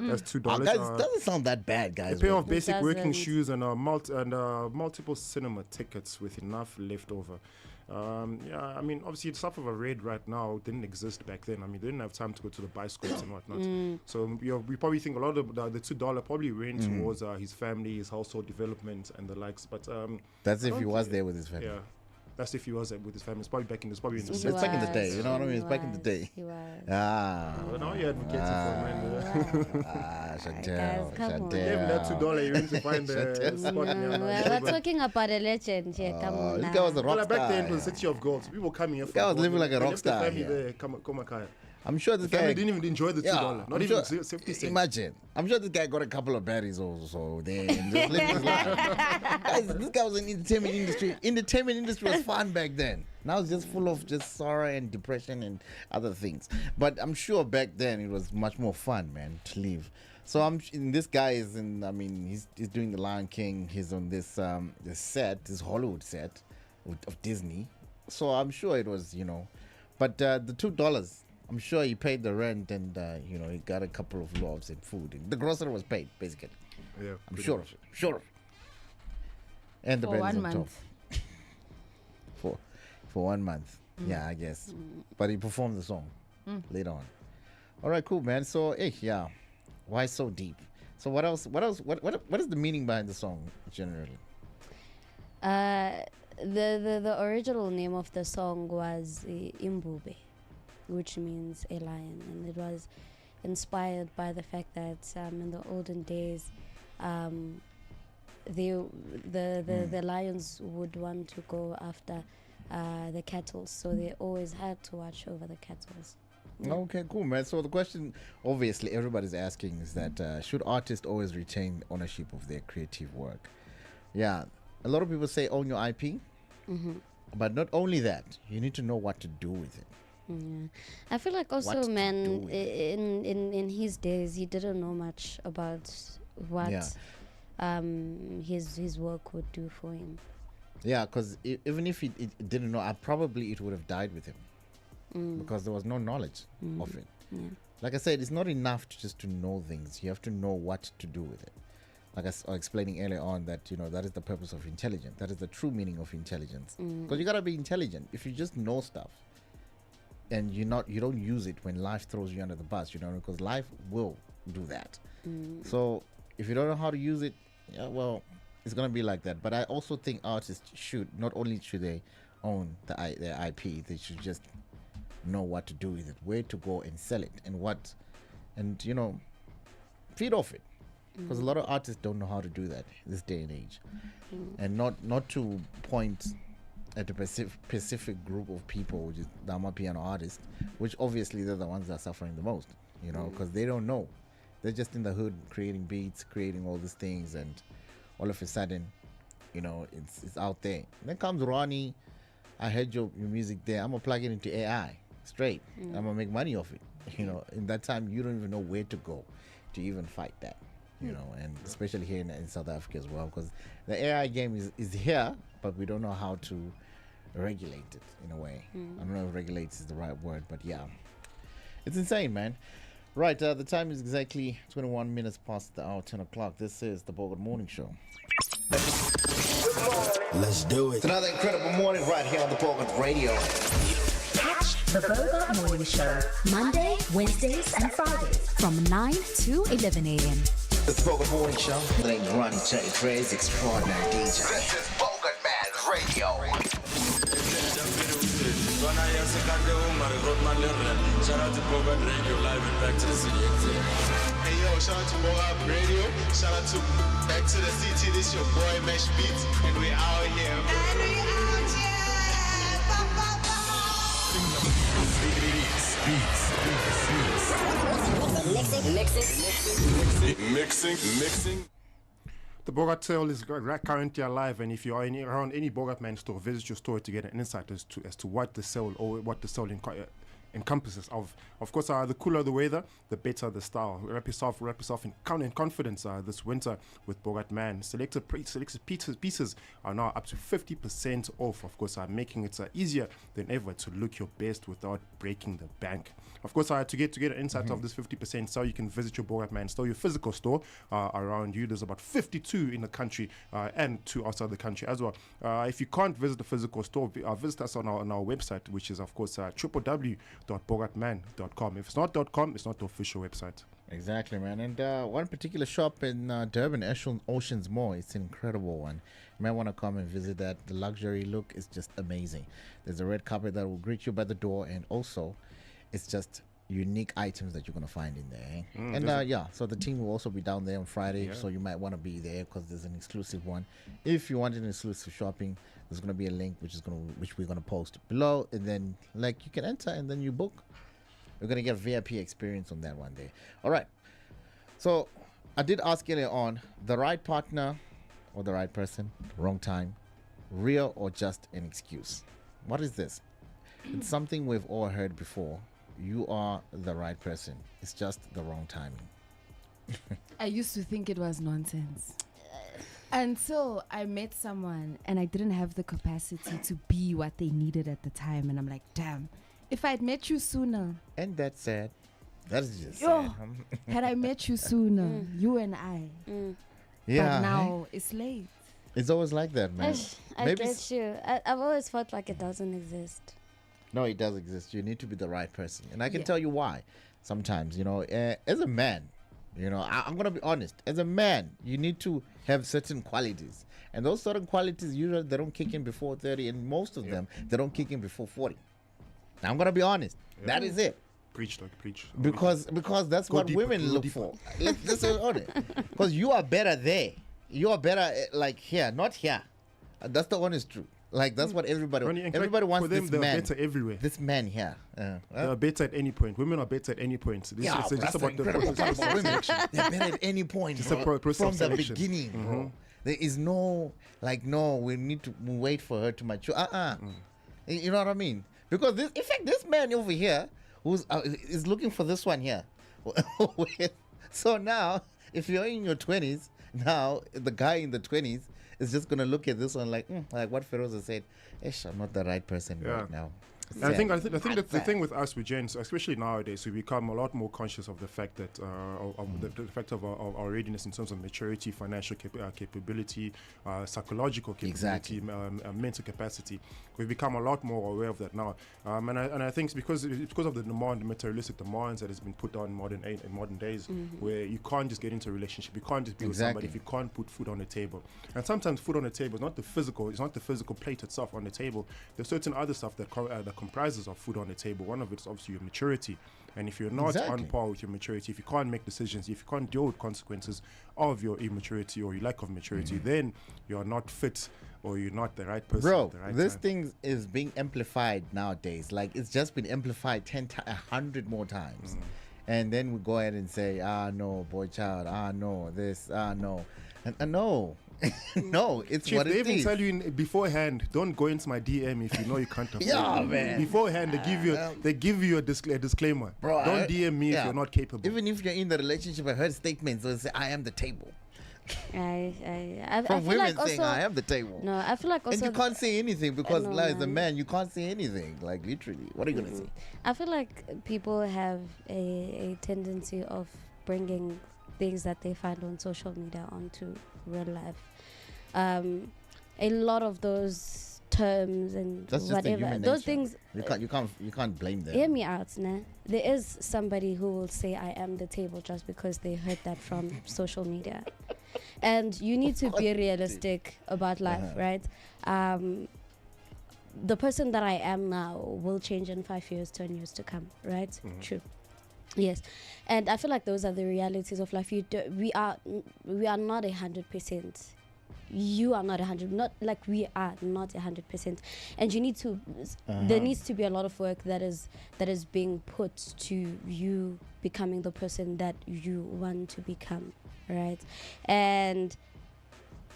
That's $2. Guys, doesn't sound that bad, guys. A pair of basic working shoes and multiple cinema tickets with enough left over. Yeah, I mean, obviously, the stuff of a raid right now didn't exist back then. I mean, they didn't have time to go to the bicycles and whatnot. So we probably think a lot of the $2 probably went towards his family, his household development, and the likes. But that's if he was there with his family. Yeah. That's if he was with his family. It's probably back in the It's back in the day, you know what I mean? It's back in the day. He was. Well, now you're advocating for man. Chantel. Give him that $2, you went to find the spot. We're talking about a legend here. Come on. This guy was a rock star. Back then, it was the city of gold. So people coming here. This guy was living like a rock star. I'm sure this guy didn't even enjoy the $2. Not even 50 cents. Imagine. I'm sure this guy got a couple of berries also there and just living his life. Guys, this guy was in the entertainment industry. Entertainment industry was fun back then. Now it's just full of just sorrow and depression and other things. But I'm sure back then it was much more fun, man, to live. So this guy is in. I mean, he's doing the Lion King. He's on this this Hollywood set of Disney. So I'm sure it was, but the $2. I'm sure he paid the rent and, he got a couple of loaves and food. And the grocery was paid, basically. Yeah, I'm sure of it. Sure. And the for 1 month. For 1 month. Yeah, I guess. But he performed the song later on. All right, cool, man. So, yeah. Why so deep? So what else? What is the meaning behind the song, generally? The original name of the song was Imbube, which means a lion, and it was inspired by the fact that in the olden days, the lions would want to go after the cattle, so they always had to watch over the cattle. Okay, cool, man. So the question, obviously, everybody's asking is that should artists always retain ownership of their creative work? Yeah, a lot of people say own your IP, but not only that, you need to know what to do with it. Yeah. I feel like also, What to man, do with in his days, he didn't know much about what his work would do for him. Yeah, because even if it didn't know, probably it would have died with him because there was no knowledge of it. Yeah. Like I said, it's not enough just to know things. You have to know what to do with it. Like I was explaining earlier on that, that is the purpose of intelligence. That is the true meaning of intelligence. Because you got to be intelligent. If you just know stuff and you don't use it when life throws you under the bus, because life will do that. So if you don't know how to use it, well, it's going to be like that. But I also think artists not only should they own their IP, they should just know what to do with it, where to go and sell it, and feed off it. Because a lot of artists don't know how to do that this day and age. And not to point at a specific group of people, which is Dama piano artists, which obviously they're the ones that are suffering the most, because they don't know. They're just in the hood creating beats, creating all these things, and all of a sudden, it's out there. And then comes Ronnie. I heard your music there. I'm gonna plug it into AI straight. I'm gonna make money off it. In that time, you don't even know where to go to even fight that. And especially here in South Africa as well, because the AI game is here, but we don't know how to regulate it in a way. I don't know if regulate is the right word, but yeah, it's insane, man. Right, the time is exactly 21 minutes past the hour, 10 o'clock. This is the Bogart Morning Show. Let's do it. It's another incredible morning right here on the Bogart Radio. Catch the Bogart Morning Show Monday, Wednesdays, and Fridays from 9 to 11 a.m. It's the Bogart Morning Show. Playing Ronnie J. Trey's extraordinary DJ. This is Bogartman Radio. Shout out to Bogart Radio, live and back to the city. Hey yo, shout out to Bogart Radio. Shout out to Back to the City. This your boy Mesh Beats, and we out here. Mixing. The Bogart sale is currently alive, and if you are around any Bogartman store, visit your store to get an insight as to what the sale or what the sale encompasses of course, the cooler the weather, the better the style. Wrap yourself in confidence this winter with Bogartman. Selected pieces are now up to 50% off, of course, making it easier than ever to look your best without breaking the bank. Of course, to get an insight of this 50%, so you can visit your Bogartman store, your physical store around you. There's about 52 in the country and 2 outside the country as well. If you can't visit the physical store, visit us on our website, which is, of course, www.bogartman.com. If it's not .com, it's not the official website. Exactly, man. And one particular shop in Durban, Oceans Mall, it's an incredible one. You might want to come and visit that. The luxury look is just amazing. There's a red carpet that will greet you by the door, and also it's just unique items that you're going to find in there. So the team will also be down there on Friday, so you might want to be there because there's an exclusive one. If you want an exclusive shopping, there's going to be a link which we're going to post below, and then you can enter and then you book. We're going to get VIP experience on that one day. All right. So I did ask earlier on, the right partner or the right person, wrong time, real or just an excuse? What is this? It's something we've all heard before. You are the right person. It's just the wrong timing. I used to think it was nonsense. Until I met someone and I didn't have the capacity to be what they needed at the time. And I'm like, damn, if I'd met you sooner. And that's sad. That is just sad. sad. Had I met you sooner, you and I. Yeah. But now it's late. It's always like that, man. I get you. I've always felt like it doesn't exist. No, it does exist. You need to be the right person. And I can tell you why. Sometimes, as a man, I'm going to be honest. As a man, you need to have certain qualities. And those certain qualities, usually they don't kick in before 30. And most of them, they don't kick in before 40. Now, I'm going to be honest. That is it. Preach, dog, preach. Because that's what women look for. Let's be honest. Because you are better there. You are better here, not here. That's the honest truth. Like that's what everybody Ronnie, and everybody wants. for them, This they're man better everywhere. This man here. They're better at any point. Women are better at any point. This Yeah, is that's just about the incredible process part of about women. selection. They're better at any point, Just bro. a process From of the selection. beginning, bro. There is no no. We need to wait for her to mature. You know what I mean? Because in fact, this man over here who's is looking for this one here. So now, if you're in your 20s, now the guy in the 20s is just gonna look at this one like what Feroza said. Ish, I'm not the right person right now. And I think that the thing with us, with gents, especially nowadays, we become a lot more conscious of the fact that of the fact of our readiness in terms of maturity, financial capability, psychological capability, mental capacity. We've become a lot more aware of that now, and I think it's because of the materialistic demands that has been put on in modern days, where you can't just get into a relationship, you can't just be with somebody if you can't put food on the table. And sometimes food on the table is not the physical plate itself on the table. There's certain other stuff that comprises of food on the table. One of it is obviously your maturity, and if you're not on par with your maturity, if you can't make decisions, if you can't deal with consequences of your immaturity or your lack of maturity, then you're not fit or you're not the right person. Bro, at the right this time. thing is being amplified nowadays. Like it's just been amplified 100 more times, and then we go ahead and say, no, boy, child, no, this, no, and no. No, it's Chief, what they it even is. tell you beforehand, don't go into my DM if you know you can't afford Yeah, it. man. Beforehand, they give you a disclaimer. Bro, Don't DM me if you're not capable. Even if you're in the relationship, I heard statements that say, I am the table. I From feel women like saying, also, I am the table. No, I feel like also and you can't say anything because no, like, as a man. man, you can't say anything. Like literally, what are you gonna say? I feel like people have a tendency of bringing things that they find on social media onto real life. A lot of those terms and That's just whatever, human those nature. things. You can't blame them. Hear me out, nah. There is somebody who will say I am the table just because they heard that from social media, and you need to be realistic about life, right? The person that I am now will change in 5 years, 10 years to come, right? True. Yes, and I feel like those are the realities of life. We are not 100%. You are not 100. Not like we are not 100%. And you need to. There needs to be a lot of work that is being put to you becoming the person that you want to become, right? And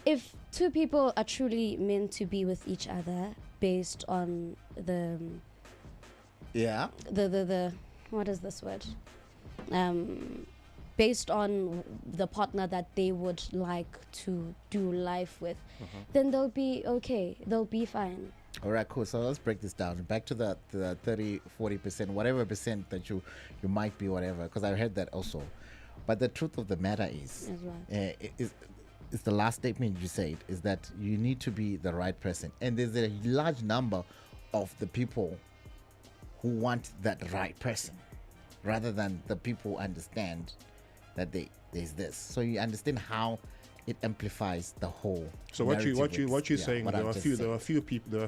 if two people are truly meant to be with each other based on the what is this word? Based on the partner that they would like to do life with, then they'll be okay. They'll be fine. All right, cool. So let's break this down. Back to the 30, 40%, whatever percent that you might be, whatever, because I heard that also. But the truth of the matter is, is the last statement you said, is that you need to be the right person. And there's a large number of the people who want that right person, rather than the people who understand that there's this. So you understand how it amplifies the whole. So what you're narrative saying, what there I've are just said.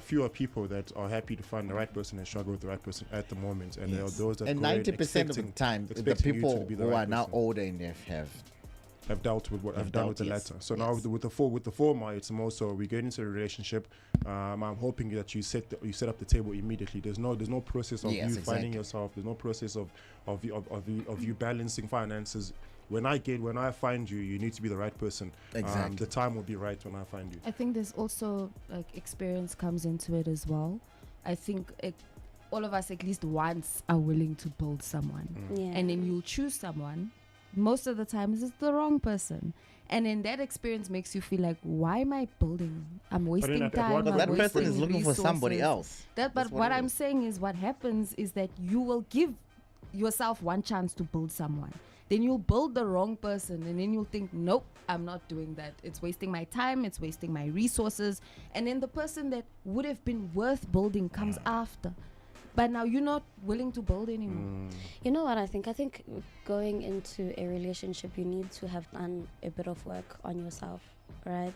fewer people that are happy to find the right person and struggle with the right person at the moment, and there are those that and go in 90% of the time, the expecting you to people be the who right are now person. older in their have dealt with what I've done with the latter. So now with the former, it's more so we get into a relationship. I'm hoping that you set up the table immediately. There's no process of finding yourself. There's no process of you balancing finances. When I find you, you need to be the right person. Exactly. The time will be right when I find you. I think there's also like experience comes into it as well. I think all of us at least once are willing to build someone, and then you'll choose someone. Most of the time it's the wrong person, and then that experience makes you feel like, why am I building? I'm wasting time. But that person wasting is looking for somebody resources. else. But what I'm saying is, what happens is that you will give yourself one chance to build someone, then you'll build the wrong person, and then you'll think, nope, I'm not doing that. It's wasting my time, it's wasting my resources, and then the person that would have been worth building comes after. But now you're not willing to build anymore. You know what I think? I think going into a relationship, you need to have done a bit of work on yourself, right?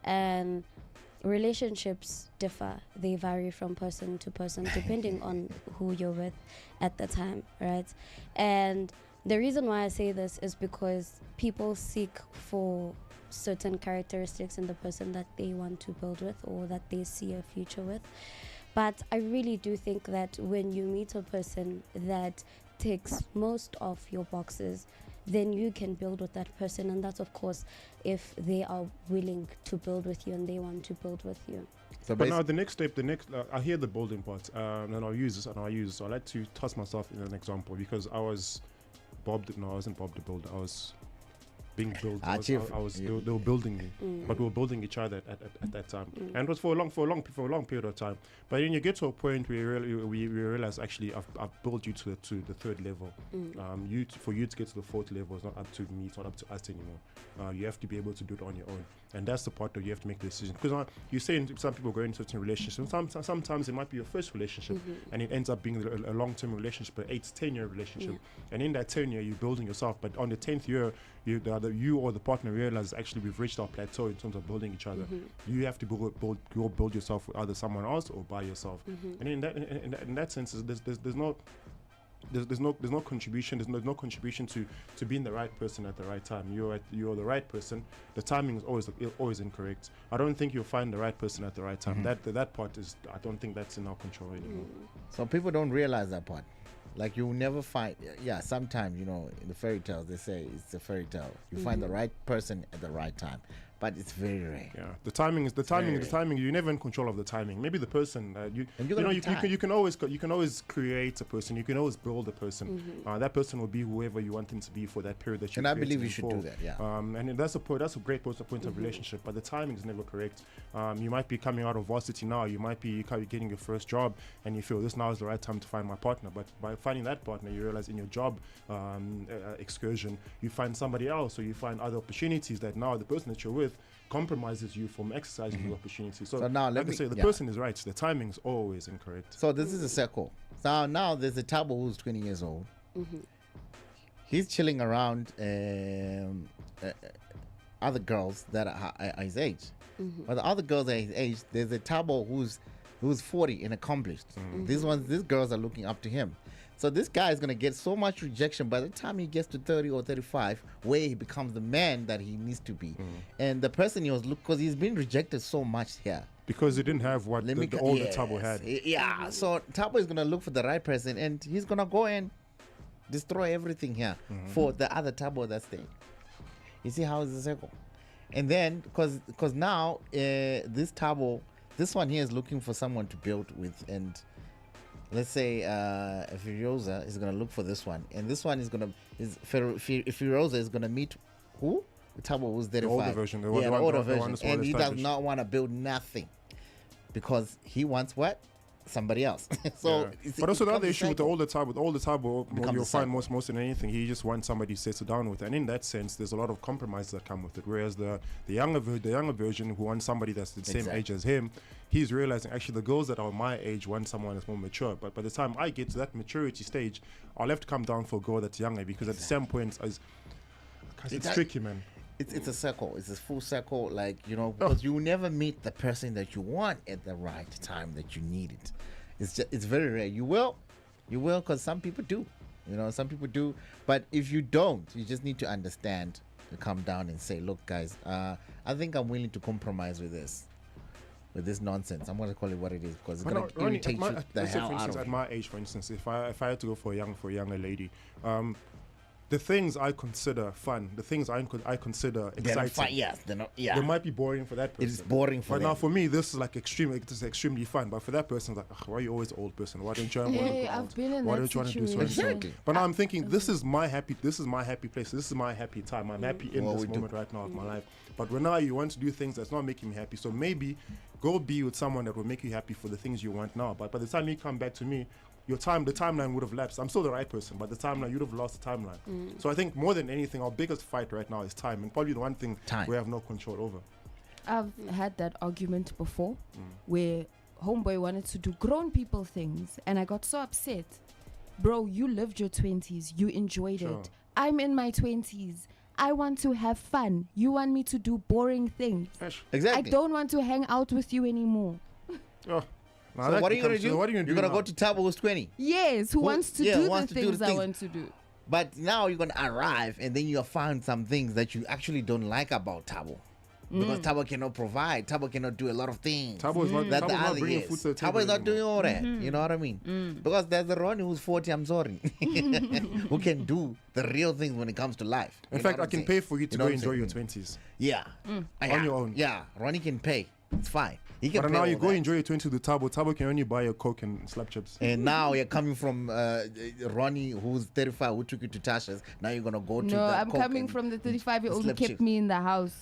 And relationships differ. They vary from person to person depending on who you're with at the time, right? And The reason why I say this is because people seek for certain characteristics in the person that they want to build with or that they see a future with. But I really do think that when you meet a person that ticks most of your boxes, then you can build with that person. And that's, of course, if they are willing to build with you and they want to build with you. So but now the next step, I hear the building part, and I'll use this, So I like to toss myself in an example because I wasn't Bob the Builder. I was being built. They were building me, but we were building each other at that time, and it was for a long period of time. But then you get to a point where we realize actually I've built you to the third level. For you to get to the fourth level is not up to me, it's not up to us anymore. You have to be able to do it on your own, and that's the part that you have to make the decision. Because you say some people go into certain relationships. Sometimes it might be your first relationship, and it ends up being a long-term relationship, an 8 to 10 year relationship. And in that 10 year, you're building yourself. But on the 10th year, you or the partner realize actually we've reached our plateau in terms of building each other. You have to build yourself with either someone else or by yourself. And in that sense, there's no contribution. There's no contribution to being the right person at the right time. You're the right person. The timing is always incorrect. I don't think you'll find the right person at the right time. That part is, I don't think that's in our control anymore. So people don't realize that part. Like you never find, sometimes, in the fairy tales, they say it's a fairy tale. You find the right person at the right time. But it's very rare. Yeah, the timing. You're never in control of the timing. Maybe the person you can always create a person. You can always build a person. That person will be whoever you want them to be for that period that you. And I believe you should do that. Yeah. And that's a great point of relationship. But the timing is never correct. You might be coming out of varsity now. You might be getting your first job, and you feel this now is the right time to find my partner. But by finding that partner, you realize in your job excursion, you find somebody else, or you find other opportunities that now the person that you're with compromises you from exercising the opportunity. So now, the person is right. The timing is always incorrect. So this is a circle. So now there's a Tabo who's 20 years old. He's chilling around other girls that are his age. But the other girls at his age, there's a Tabo who's 40 and accomplished. These girls are looking up to him. So this guy is going to get so much rejection by the time he gets to 30 or 35, where he becomes the man that he needs to be. And the person he was because he's been rejected so much here. Because he didn't have what the older Tabo had. Yeah, so Tabo is going to look for the right person, and he's going to go and destroy everything here for the other Tabo that's there. You see how it's a circle? And then, because now this Tabo, this one here is looking for someone to build with, and let's say Firoza is going to look for this one, and this one is going to Firoza is going to meet who? The Tabo who's 35. The older version. The older version. And he does not want to build nothing because he wants what? Somebody else. But also the other issue with the older Tabo, you'll find most than anything, he just wants somebody to settle down with. And in that sense, there's a lot of compromises that come with it. Whereas the younger version who wants somebody that's the same age as him, he's realizing actually the girls that are my age want someone that's more mature. But by the time I get to that maturity stage, I'll have to come down for a girl that's younger, because at the same point, it's tricky, man. It's a circle. It's a full circle, because you never meet the person that you want at the right time that you need it. It's very rare. You will, because some people do. Some people do. But if you don't, you just need to understand, to come down and say, look, guys, I think I'm willing to compromise with this nonsense. I'm going to call it what it is, because it's going to irritate you the hell out of you. At my age, for instance, if I had to go for a younger lady, the things I consider fun, the things I consider exciting, they might be boring for that person. It is boring for them. But now for me, this is extremely fun. But for that person, it's like, why are you always old person? Why don't you want to go out? I've been in Why that don't you want to do so? situation. But now I'm thinking, this is my happy place. This is my happy time. I'm happy in this moment right now of my life. But when now you want to do things that's not making me happy, so maybe go be with someone that will make you happy for the things you want now. But by the time you come back to me, the timeline would have lapsed. I'm still the right person, but the timeline, you'd have lost the timeline. So I think more than anything, our biggest fight right now is time, and probably the one thing we have no control over. I've had that argument before where homeboy wanted to do grown people things, and I got so upset. Bro, you lived your 20s. You enjoyed it. I'm in my 20s. I want to have fun. You want me to do boring things. Exactly. I don't want to hang out with you anymore. So what are you going to do? You're going to go to Tabo who's 20? Yes, who wants to do the things I want to do. But now you're gonna arrive, and then you'll find some things that you actually don't like about Thabo. Because Thabo cannot provide. Thabo cannot do a lot of things. Thabo is not, that Thabo the is not other bringing is. food to the Thabo table is not doing all that. Mm-hmm. You know what I mean? Because there's a Ronnie who's 40, I'm sorry, who can do the real things when it comes to life. In You know fact, what I I'm can saying? pay for you to know go what I'm enjoy saying? your 20s. Yeah. On your own. Yeah, Ronnie can pay. It's fine. He can But pay now all you go that. enjoy your 20s with Thabo. Thabo can only buy a Coke and slap chips. And now you're coming from Ronnie, who's 35, who took you to Tasha's. Now you're gonna go to. No, the I'm Coke coming and from the 35-year-old who slap kept chicks. me in the house.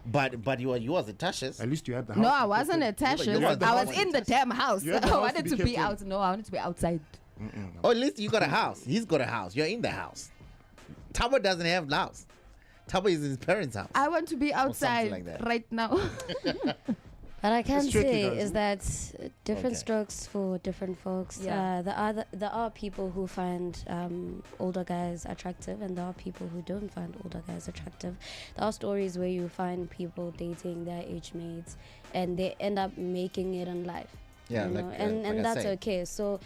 But you was at Tasha's. At least you had the house. No, I wasn't at Tasha's. I was in the damn house. You had the I house wanted to to be be kept in. out. No, I wanted to be outside. Oh, at least you got a house. He's got a house. You're in the house. Tabo doesn't have a house. Tabo is in his parents' house. I want to be outside like that. right now. What I can It's tricky, say guys. is that different strokes for different folks. Yeah. There are people who find older guys attractive, and there are people who don't find older guys attractive. There are stories where you find people dating their age mates, and they end up making it in life. Yeah, you like, know? like and I that's say. okay. So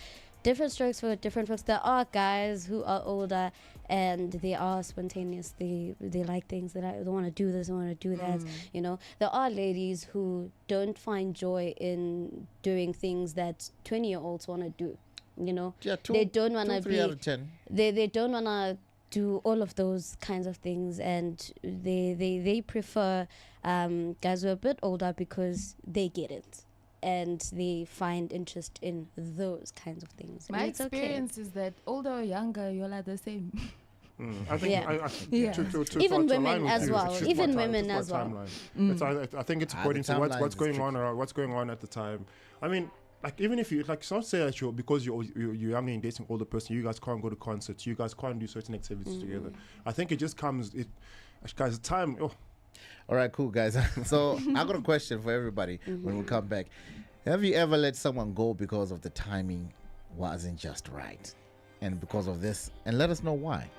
different strokes for different folks. There are guys who are older and they are spontaneous. They like things. They want to do this. They want to do that. You know, there are ladies who don't find joy in doing things that 20-year-olds want to do. You know, Yeah, they don't want to 3 be. out of 10. They don't want to do all of those kinds of things, and they prefer guys who are a bit older because they get it. And they find interest in those kinds of things. My And it's experience is that older or younger, you're all the same. I think, Yeah. Yeah. Even to align women with as you, well. it's just Even about women it's as about well. timeline. I think it's according the to what's timeline is going tricky. on or what's going on at the time. I mean, like even if you like, it's not say that because you're young and dating older person, you guys can't go to concerts, you guys can't do certain activities together. I think it just comes. Guys, time. Oh, All right, cool, guys. So I got a question for everybody when we come back. Have you ever let someone go because of the timing wasn't just right? And because of this? And let us know why.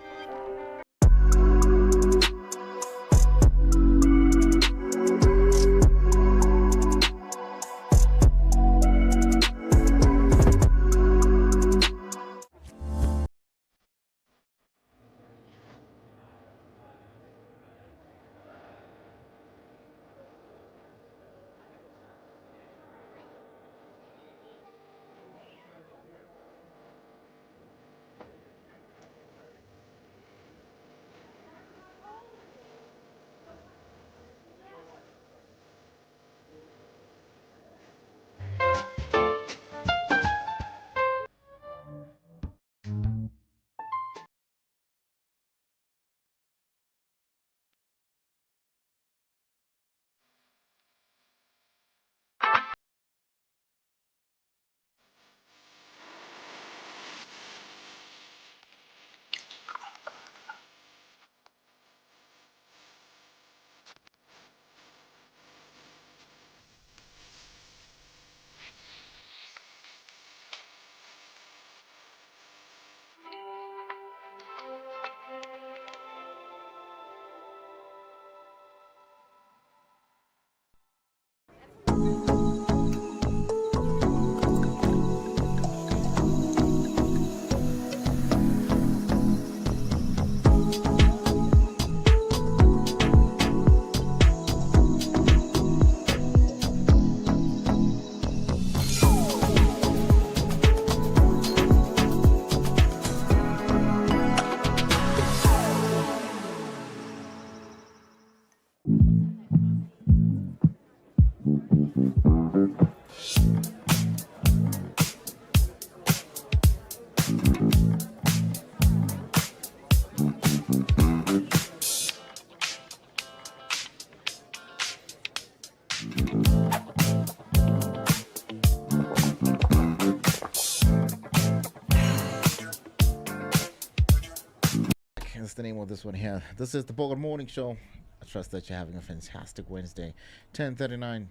That's the name of this one here. This is the Bogart Morning Show. I trust that you're having a fantastic Wednesday. 10:39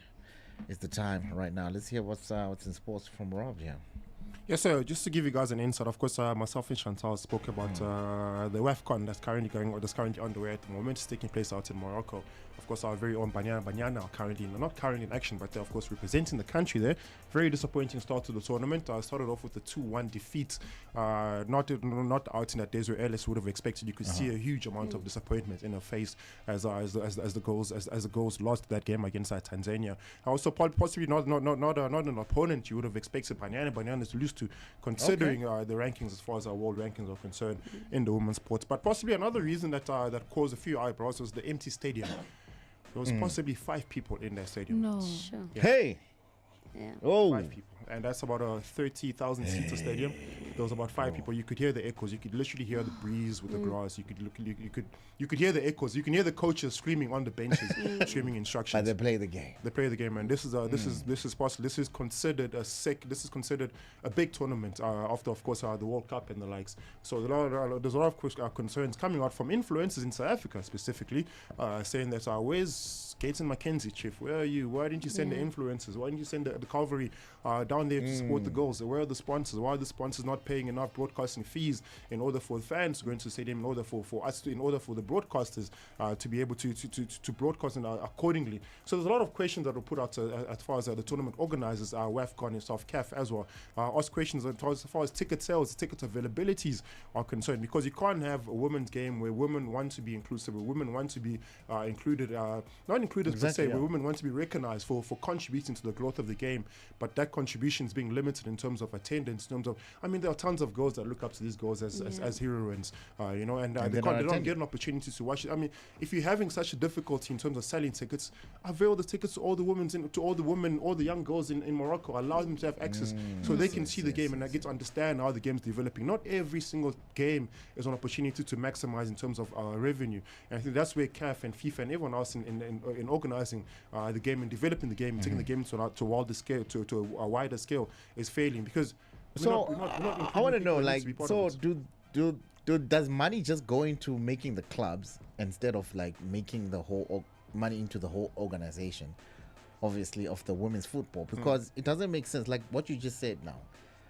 is the time right now. Let's hear what's in sports from Rob here. Yes, sir. Just to give you guys an insight, of course, myself and Chantal spoke about the WAFCON that's currently underway at the moment. It's taking place out in Morocco. Of course, our very own Banyana are currently, not currently in action, but they're of course representing the country there. Very disappointing start to the tournament. Started off with a 2-1 defeat. Not out in that days where Ellis would have expected. You could see a huge amount of disappointment in her face as the goals lost that game against Tanzania. Also, possibly not an opponent you would have expected Banyana to lose to, considering the rankings as far as our world rankings are concerned in the women's sports. But possibly another reason that caused a few eyebrows was the empty stadium. There was possibly 5 people in that stadium. No. Sure. Yeah. Hey. Yeah. Oh. 5 people. And that's about a 30,000 seater stadium. There was about 5 people. You could hear the echoes. You could literally hear the breeze with the grass. You could hear the echoes. You can hear the coaches screaming on the benches, screaming instructions. But they play the game. They play the game, and this is possible. This is considered a big tournament after, of course, the World Cup and the likes. So there's a lot of concerns coming out from influencers in South Africa specifically, saying that where's Gaten McKenzie, Chief? Where are you? Why didn't you send the influencers? Why didn't you send the cavalry down there to support the goals? Where are the sponsors? Why are the sponsors not paying enough broadcasting fees in order for the fans to go into the stadium, in order for the broadcasters to be able to broadcast accordingly? So there's a lot of questions that were put out as far as the tournament organizers, WAFCON and South CAF as well. Ask questions as far as ticket sales, ticket availabilities are concerned, because you can't have a women's game where women want to be inclusive, where women want to be included, not included per se, where women want to be recognized for contributing to the growth of the game, but that contribution is being limited in terms of attendance, in terms of, there are tons of girls that look up to these girls as heroines, and they don't get an opportunity to watch it. If you're having such a difficulty in terms of selling tickets, avail the tickets to all the women, all the young girls in Morocco. Allow them to have access so they can see the game and get to understand how the game's developing. Not every single game is an opportunity to maximize in terms of revenue, and I think that's where CAF and FIFA and everyone else in organizing the game and developing the game, taking the game to a wider scale, to a wider scale, is failing, because I want to know, like, so does money just go into making the clubs instead of like making the whole money into the whole organization, obviously, of the women's football? Because it doesn't make sense, like what you just said now.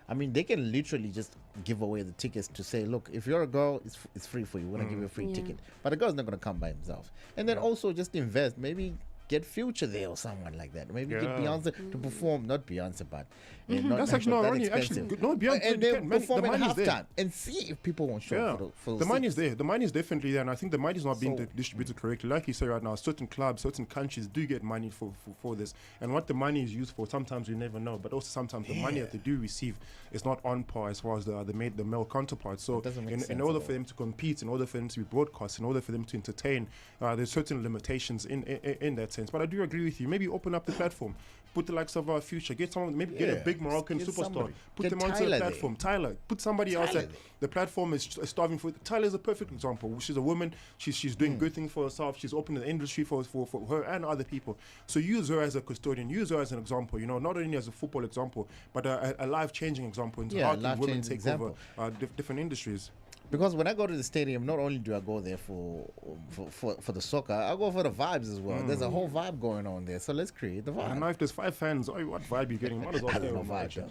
They can literally just give away the tickets to say, look, if you're a girl, it's free for you. We're going to give you a free ticket. But the girl's not going to come by himself. And then also just invest, maybe get Future there or someone like that. Maybe get Beyonce to perform, not Beyonce, but that's actually not only Beyonce, and then perform at halftime and see if people won't show up for the money is there. The money is definitely there, and I think the money is not being distributed correctly. Like you say right now, certain clubs, certain countries do get money for this, and what the money is used for, sometimes we never know. But also sometimes the money that they do receive is not on par as far as the male counterparts. So in order for them to compete, in order for them to be broadcast, in order for them to entertain, there's certain limitations in that sense. But I do agree with you. Maybe open up the platform. Put the likes of Future. Get someone, maybe get a big Moroccan superstar. Somebody. Put them onto the platform. Tyler. Put somebody else that the platform is starving for. Tyler is a perfect example. She's a woman. She's doing good things for herself. She's opening the industry for her and other people. So use her as a custodian. Use her as an example. Not only as a football example, but a life-changing example into how can women take over different industries. Because when I go to the stadium, not only do I go there for the soccer, I go for the vibes as well. There's a whole vibe going on there, so let's create the vibe. And now if there's 5 fans, what vibe you getting? Might as well I don't know vibe.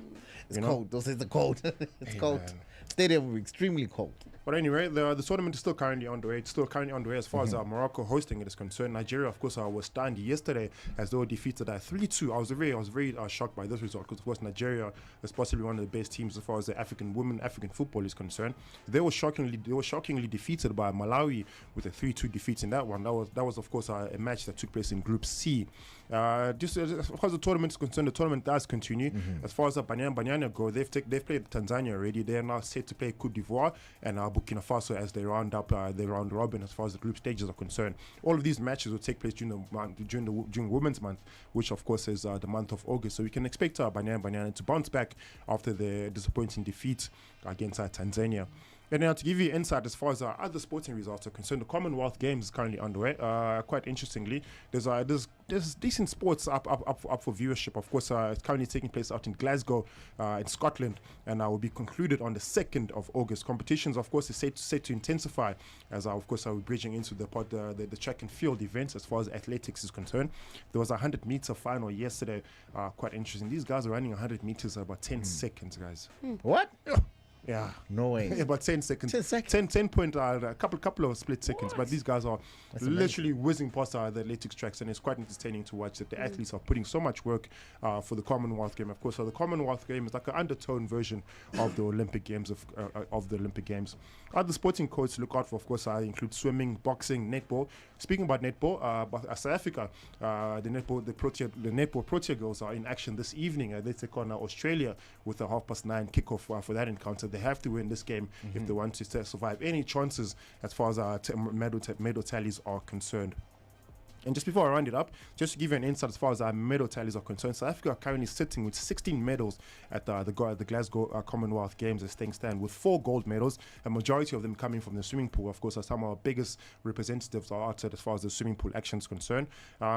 It's cold. Those are the cold. It's cold. Stadium will be extremely cold. But anyway, the tournament is still currently underway. It's still currently underway as far as Morocco hosting it is concerned. Nigeria, of course, was stunned yesterday as they were defeated at 3-2. I was very shocked by this result, because of course Nigeria is possibly one of the best teams as far as the African football is concerned. They were shockingly defeated by Malawi with a 3-2 defeat in that one. That was of course a match that took place in Group C. Just as far as the tournament is concerned, the tournament does continue. As far as the Banyana go, they've played Tanzania already. They are now set to play Cote d'Ivoire and Burkina Faso as they round up the round robin as far as the group stages are concerned. All of these matches will take place during Women's Month, which of course is the month of August. So we can expect Banyana to bounce back after the disappointing defeat against Tanzania. And now to give you insight as far as other sporting results are concerned, the Commonwealth Games is currently underway. Quite interestingly, there's decent sports up for viewership. Of course, it's currently taking place out in Glasgow, in Scotland, and will be concluded on the 2nd of August. Competitions, of course, is set to intensify as, of course, we're bridging into the track and field events as far as athletics is concerned. There was a 100-meter final yesterday. Quite interesting. These guys are running 100 meters in about 10 seconds, guys. What? Yeah. No way. About 10 seconds. 10 seconds. 10 point, a couple of split seconds. But these guys are literally whizzing past the athletics tracks, and it's quite entertaining to watch that the athletes are putting so much work for the Commonwealth Game. Of course, so the Commonwealth Game is like an undertone version of the Olympic Games of the Olympic Games. Other sporting codes to look out for, of course, include swimming, boxing, netball. Speaking about netball, South Africa, the netball Protea girls are in action this evening. They take on Australia with a 9:30 kickoff for that encounter. They have to win this game if they want to survive any chances as far as medal tallies are concerned. And just before I round it up, just to give you an insight as far as our medal tallies are concerned, South Africa are currently sitting with 16 medals at the Glasgow Commonwealth Games as things stand, with 4 gold medals, a majority of them coming from the swimming pool. Of course, some of our biggest representatives are outside as far as the swimming pool action is concerned.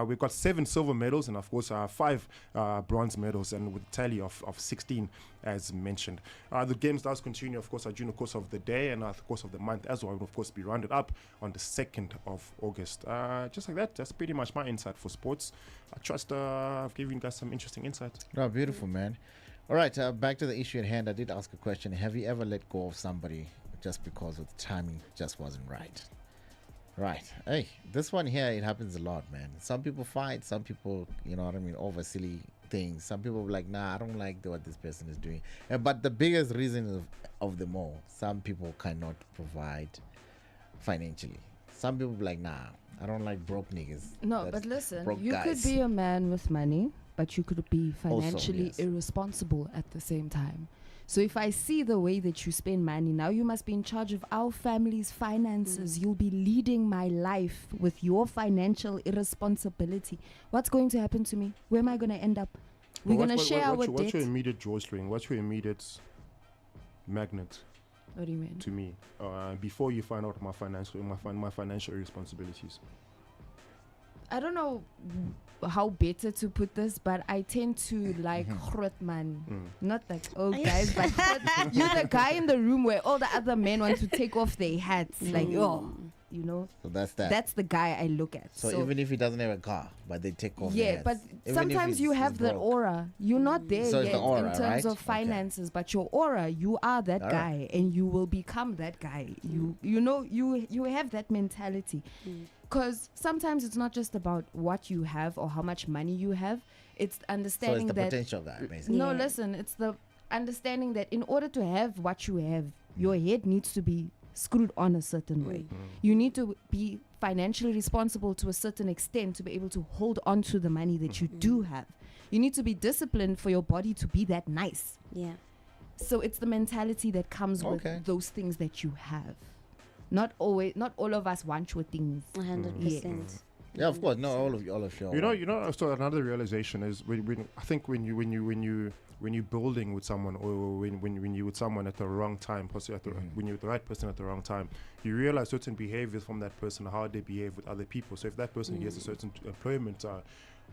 We've got 7 silver medals and, of course, 5 bronze medals, and with a tally of 16 as mentioned. The games does continue, of course, during the course of the day and the course of the month as well, and of course be rounded up on the 2nd of August. Just like that, that's pretty much my insight for sports. I trust I've given you guys some interesting insights. Oh, beautiful, man. All right, back to the issue at hand. I did ask a question. Have you ever let go of somebody just because of the timing just wasn't right? Right. Hey, this one here, it happens a lot, man. Some people fight, some people, you know what I mean, over silly things. Some people are like, nah, I don't like what this person is doing. But the biggest reason of them all, some people cannot provide financially. Some people be like, nah, I don't like broke niggas. No, but listen, you guys. could be a man with money, but you could be financially Also, yes. irresponsible at the same time. So if I see the way that you spend money, now you must be in charge of our family's finances. You'll be leading my life with your financial irresponsibility. What's going to happen to me? Where am I going to end up? We're going to share our debt. What's your immediate drawstring? What's your immediate magnet? What do you mean? To me, before you find out my financial irresponsibilities. I don't know how better to put this, but I tend to like Grootman. Not like old guys, but you're the guy in the room where all the other men want to take off their hats. Like, you know. So that's that. That's the guy I look at. So even if he doesn't have a car, but they take off yeah, but sometimes you have that aura. You're not there So yet it's the aura, in terms right? of finances, but your aura, you are that All guy, right. and you will become that guy. You know, you have that mentality. Because sometimes it's not just about what you have or how much money you have. It's understanding So it's the that potential guy, basically. no, listen, it's the understanding that in order to have what you have, your head needs to be screwed on a certain way. You need to be financially responsible to a certain extent to be able to hold on to the money that you do have. You need to be disciplined for your body to be that nice. Yeah. So it's the mentality that comes with those things that you have. Not all of us want your things. 100%. Yeah, of course. No, all of you. You know. So another realization is I think when you're building with someone, or when you're with someone at the wrong time, possibly when you're with the right person at the wrong time, you realize certain behaviors from that person, how they behave with other people. So if that person gets a certain employment,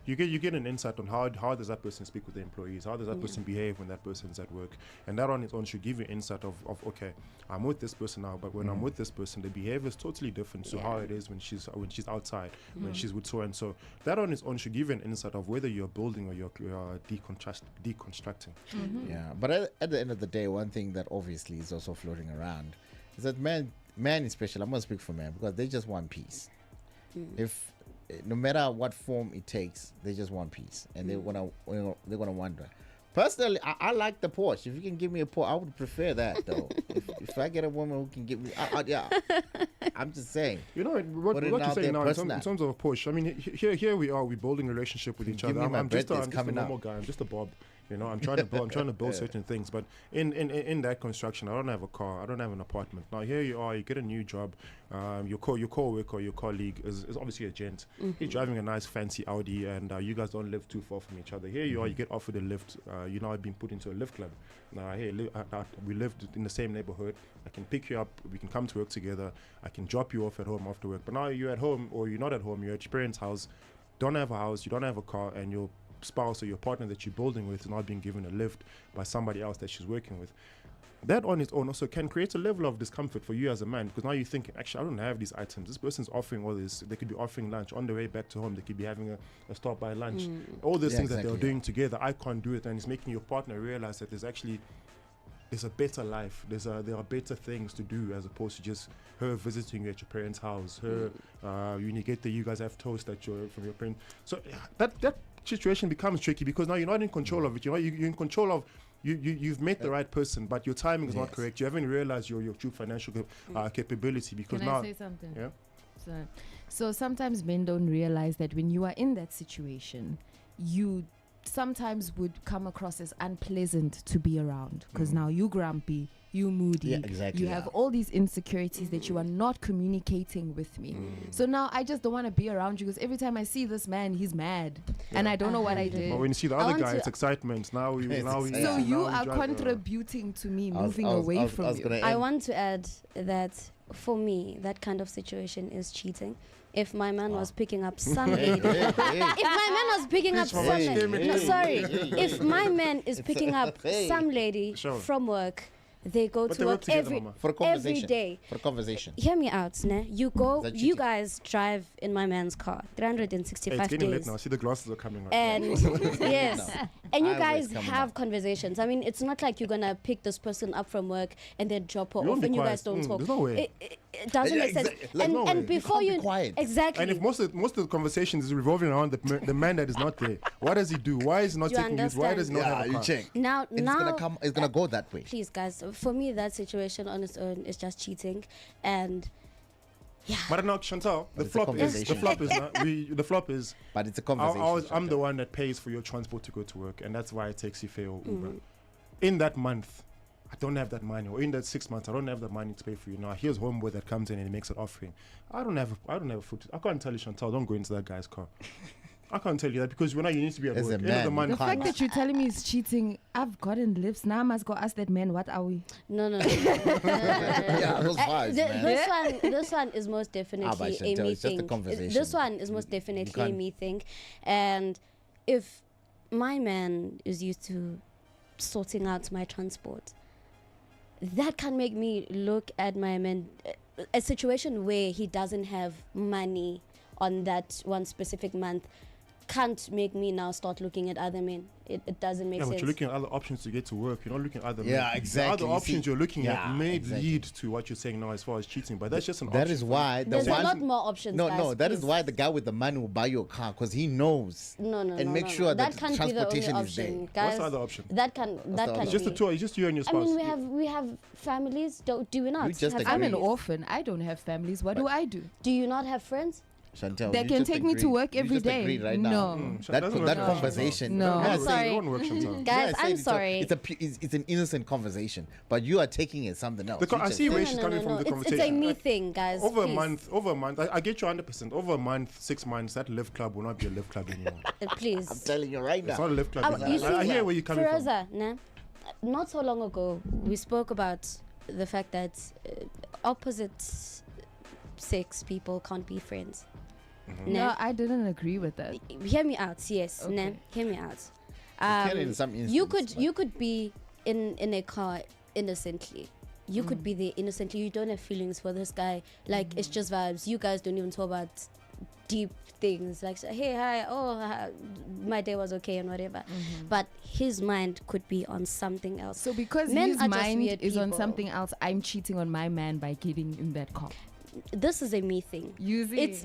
you get an insight on how does that person speak with the employees, how does that person behave when that person's at work, and that on its own should give you insight of okay, I'm with this person now, but when I'm with this person, the behavior is totally different to how it is when she's outside, when she's with so and so. That on its own should give you an insight of whether you're building or you're deconstructing. Yeah, but at the end of the day, one thing that obviously is also floating around is that man especially, I'm gonna speak for men, because they just want peace. If no matter what form it takes, they just want peace, and they're gonna wonder. Personally, I like the Porsche. If you can give me a Porsche, I would prefer that though. if I get a woman who can give me, yeah, I'm just saying. You know what you're saying now in terms of a Porsche. I mean, here we are. We're building a relationship with each other. I'm just a normal guy. I'm just a Bob. You know, I'm trying to build certain things, but in that construction, I don't have a car, I don't have an apartment. Now here you are, you get a new job. Your co-worker, your colleague is obviously a gent. He's driving a nice fancy Audi, and you guys don't live too far from each other. Here you are, you get offered a lift. You now being put into a lift club. Now hey, we lived in the same neighborhood. I can pick you up. We can come to work together. I can drop you off at home after work. But now you're at home, or you're not at home. You're at your parents' house. Don't have a house. You don't have a car, and your spouse or your partner that you're building with is not being given a lift by somebody else that she's working with. That on its own also can create a level of discomfort for you as a man, because now you're thinking, actually, I don't have these items. This person's offering all this. They could be offering lunch on the way back to home. They could be having a stop by lunch. All those things that they're doing together, I can't do it, and it's making your partner realize that there's a better life. There are better things to do as opposed to just her visiting you at your parents' house. Her when you get there, you guys have toast from your parents. So that situation becomes tricky, because now you're not in control of it. You know, you're in control of. You've met the right person, but your timing is not correct. You haven't realized your true financial capability, because Can now. I say something? Yeah. So sometimes men don't realize that when you are in that situation, you sometimes would come across as unpleasant to be around, because now you grumpy, you moody, you have all these insecurities that you are not communicating with me. So now I just don't want to be around you, because every time I see this man, he's mad, and I don't know what I did. But when you see the other guy, it's excitement. So you are contributing to me moving away from you. I want to add that for me, that kind of situation is cheating. If my man was picking up some lady, if my man was picking up some lady, no, sorry, if my man is picking up some lady from work, they go to work every day. For a conversation. Hear me out, ne? You guys drive in my man's car 365 it's getting days. late now. See, the glasses are coming out. And yes, and you guys have conversations. I mean, it's not like you're gonna pick this person up from work and then drop her off, and you guys don't talk. There's no way. It doesn't make sense. And before you exactly. And if most of the conversations is revolving around the man that is not there, what does he do? Why is he not taking you? Why does he not have a car? Now it's gonna go that way. Please, guys. For me, that situation on its own is just cheating, and yeah. But now, Chantal, the flop is. But it's a conversation. I'm the one that pays for your transport to go to work, and that's why I taxi fare or Uber. In that month, I don't have that money, or in that 6 months, I don't have that money to pay for you. Now, here's homeboy that comes in and he makes an offering. I don't have food. I can't tell you, Chantal, don't go into that guy's car. I can't tell you that, because you need to be at work. The fact that you're telling me is cheating, I've gotten lips. Now I must go ask that man, what are we? No. Yeah, those vibes, man. This one is most definitely a me thing. This one is most definitely a me thing. And if my man is used to sorting out my transport, that can make me look at my man, a situation where he doesn't have money on that one specific month can't make me now start looking at other men. It doesn't make sense. But you're looking at other options to get to work. You're not looking at other men. Yeah, exactly. The other options you're looking at may lead to what you're saying now as far as cheating, but that's just an option. That is why there's a lot more options. No, that is why the guy with the money will buy your car, because he knows. And make sure that can't transportation be the only is there. option, guys. What's the other option? That can it's just the two. It's just you and your spouse. I mean, we have families. Do we not? I'm an orphan. I don't have families. What do I do? Do you not have friends? Chantal, they can take me to work every day. Right no, that conversation. No, I'm sorry, guys. I'm sorry. It's an innocent conversation, but you are taking it something else. I see where she's coming from. The conversation. It's a me thing, guys. Over a month. I get you 100%. Over a month, 6 months, that lift club will not be a lift club anymore. Please, I'm telling you right now, it's not a lift club. I hear where you're coming from. Not so long ago, we spoke about the fact that opposite sex people can't be friends. No, I didn't agree with that. Hear me out, yes. Okay. Hear me out. You could be in a car innocently. You could be there innocently. You don't have feelings for this guy. Like it's just vibes. You guys don't even talk about deep things like, hey, hi, my day was okay and whatever. But his mind could be on something else. So because his mind is on something else, I'm cheating on my man by getting in that car. This is a me thing. It's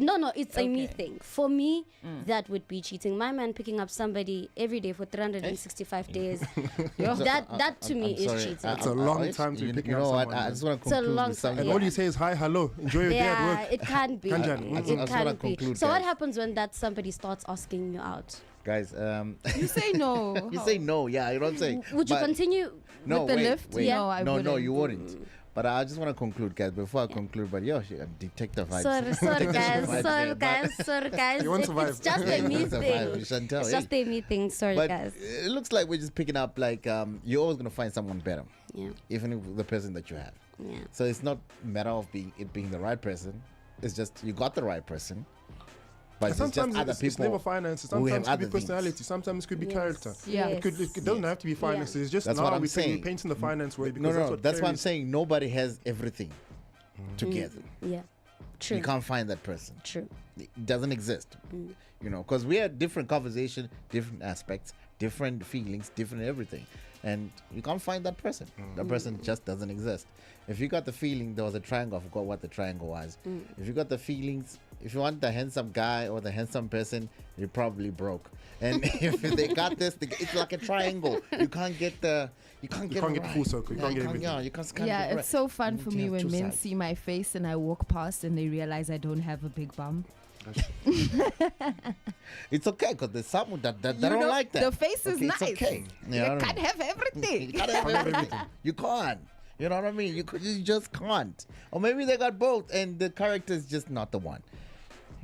a me thing. For me, that would be cheating. My man picking up somebody every day for 365 days. that to me is cheating. It's a long time to be picking up someone. I just want to conclude with something. And all you say is hi, hello, enjoy your day at work. It can't be. It can't be. So what happens when that somebody starts asking you out? Guys, You say no. you say no, yeah, you know what I'm saying? Would you But- continue No, with the wait, lift? wait. No, I no, wouldn't. you wouldn't. But I just want to conclude, guys. Before I conclude, but detective vibes. Sorry, guys. Detective vibes Sorry, guys. You want It's survive. just a me Survive, thing. Chantel, It's hey. just a me thing. Sorry, But guys. it looks like we're just picking up like you're always gonna find someone better. Yeah. Even if the person that you have. Yeah. So it's not a matter of being the right person. It's just you got the right person. But it's just Sometimes other it's people never finances. who have Sometimes it could other be things. personality. Sometimes it could be Yes. character. Yeah. It doesn't have to be finances. It's just That's now what I'm we're saying. painting the finance way because No, that's that's what what I'm carries- saying. Nobody has everything together. Yeah. True. You can't find that person. True. It doesn't exist. You know, because we had different conversation, different aspects, different feelings, different everything. And you can't find that person. That person just doesn't exist. If you got the feeling there was a triangle, I forgot what the triangle was. If you got the feelings, if you want the handsome guy or the handsome person, you're probably broke. And if they got this, it's like a triangle. You can't get it full circle. You can't get everything. Yeah, you can't Yeah, get it it's so fun You for need to me have when two men sides. see my face and I walk past and they realize I don't have a big bum. It's okay because there's someone that You don't know, like that. the face is Okay, nice. It's okay. You can't have everything. You can't have everything. You can't. You know what I mean? You just can't. Or maybe they got both and the character is just not the one.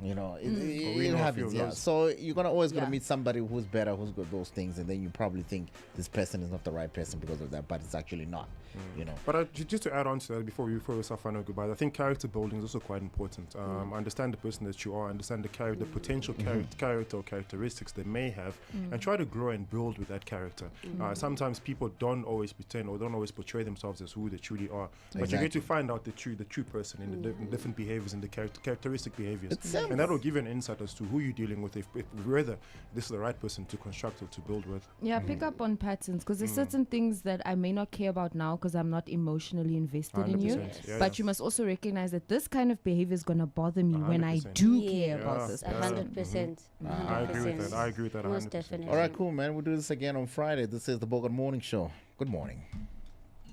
You know, it happens. Yeah. So you're always gonna meet somebody who's better, who's got those things, and then you probably think this person is not the right person because of that, but it's actually not. You know. But just to add on to that before we start final goodbye, I think character building is also quite important. Understand the person that you are, understand the character, the potential character or characteristics they may have, and try to grow and build with that character. Sometimes people don't always pretend or don't always portray themselves as who they truly are, but you get to find out the true person in the different behaviors and the characteristic behaviors, and that will give you an insight as to who you're dealing with, if whether this is the right person to construct or to build with. Yeah, pick up on patterns because there's certain things that I may not care about now because I'm not emotionally invested in you. 100%, yeah, But you must also recognize that this kind of behavior is going to bother me when I 100%. do care about this. 100%. I agree with that. I agree with that. Most 100%. definitely. All right, cool, man. We'll do this again on Friday. This is the Bogart Morning Show. Good morning.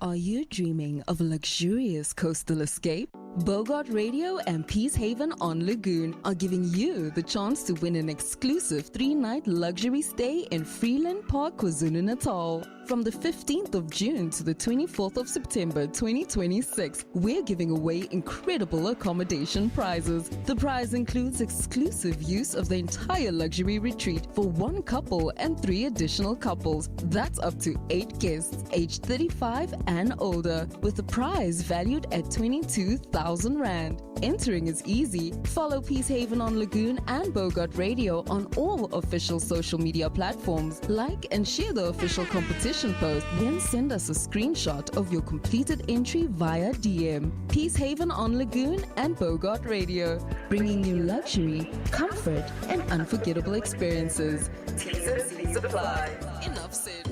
Are you dreaming of a luxurious coastal escape? Bogart Radio and Peace Haven on Lagoon are giving you the chance to win an exclusive 3-night luxury stay in Freeland Park, KwaZulu-Natal. From the 15th of June to the 24th of September 2026, we're giving away incredible accommodation prizes. The prize includes exclusive use of the entire luxury retreat for one couple and 3 additional couples. That's up to 8 guests aged 35 and older, with the prize valued at 22,000 Rand. Entering is easy. Follow Peace Haven on Lagoon and Bogart Radio on all official social media platforms. Like and share the official competition post, then send us a screenshot of your completed entry via DM. Peace Haven on Lagoon and Bogart Radio, bringing you luxury, comfort, and unforgettable experiences. T's and C's apply. Enough said.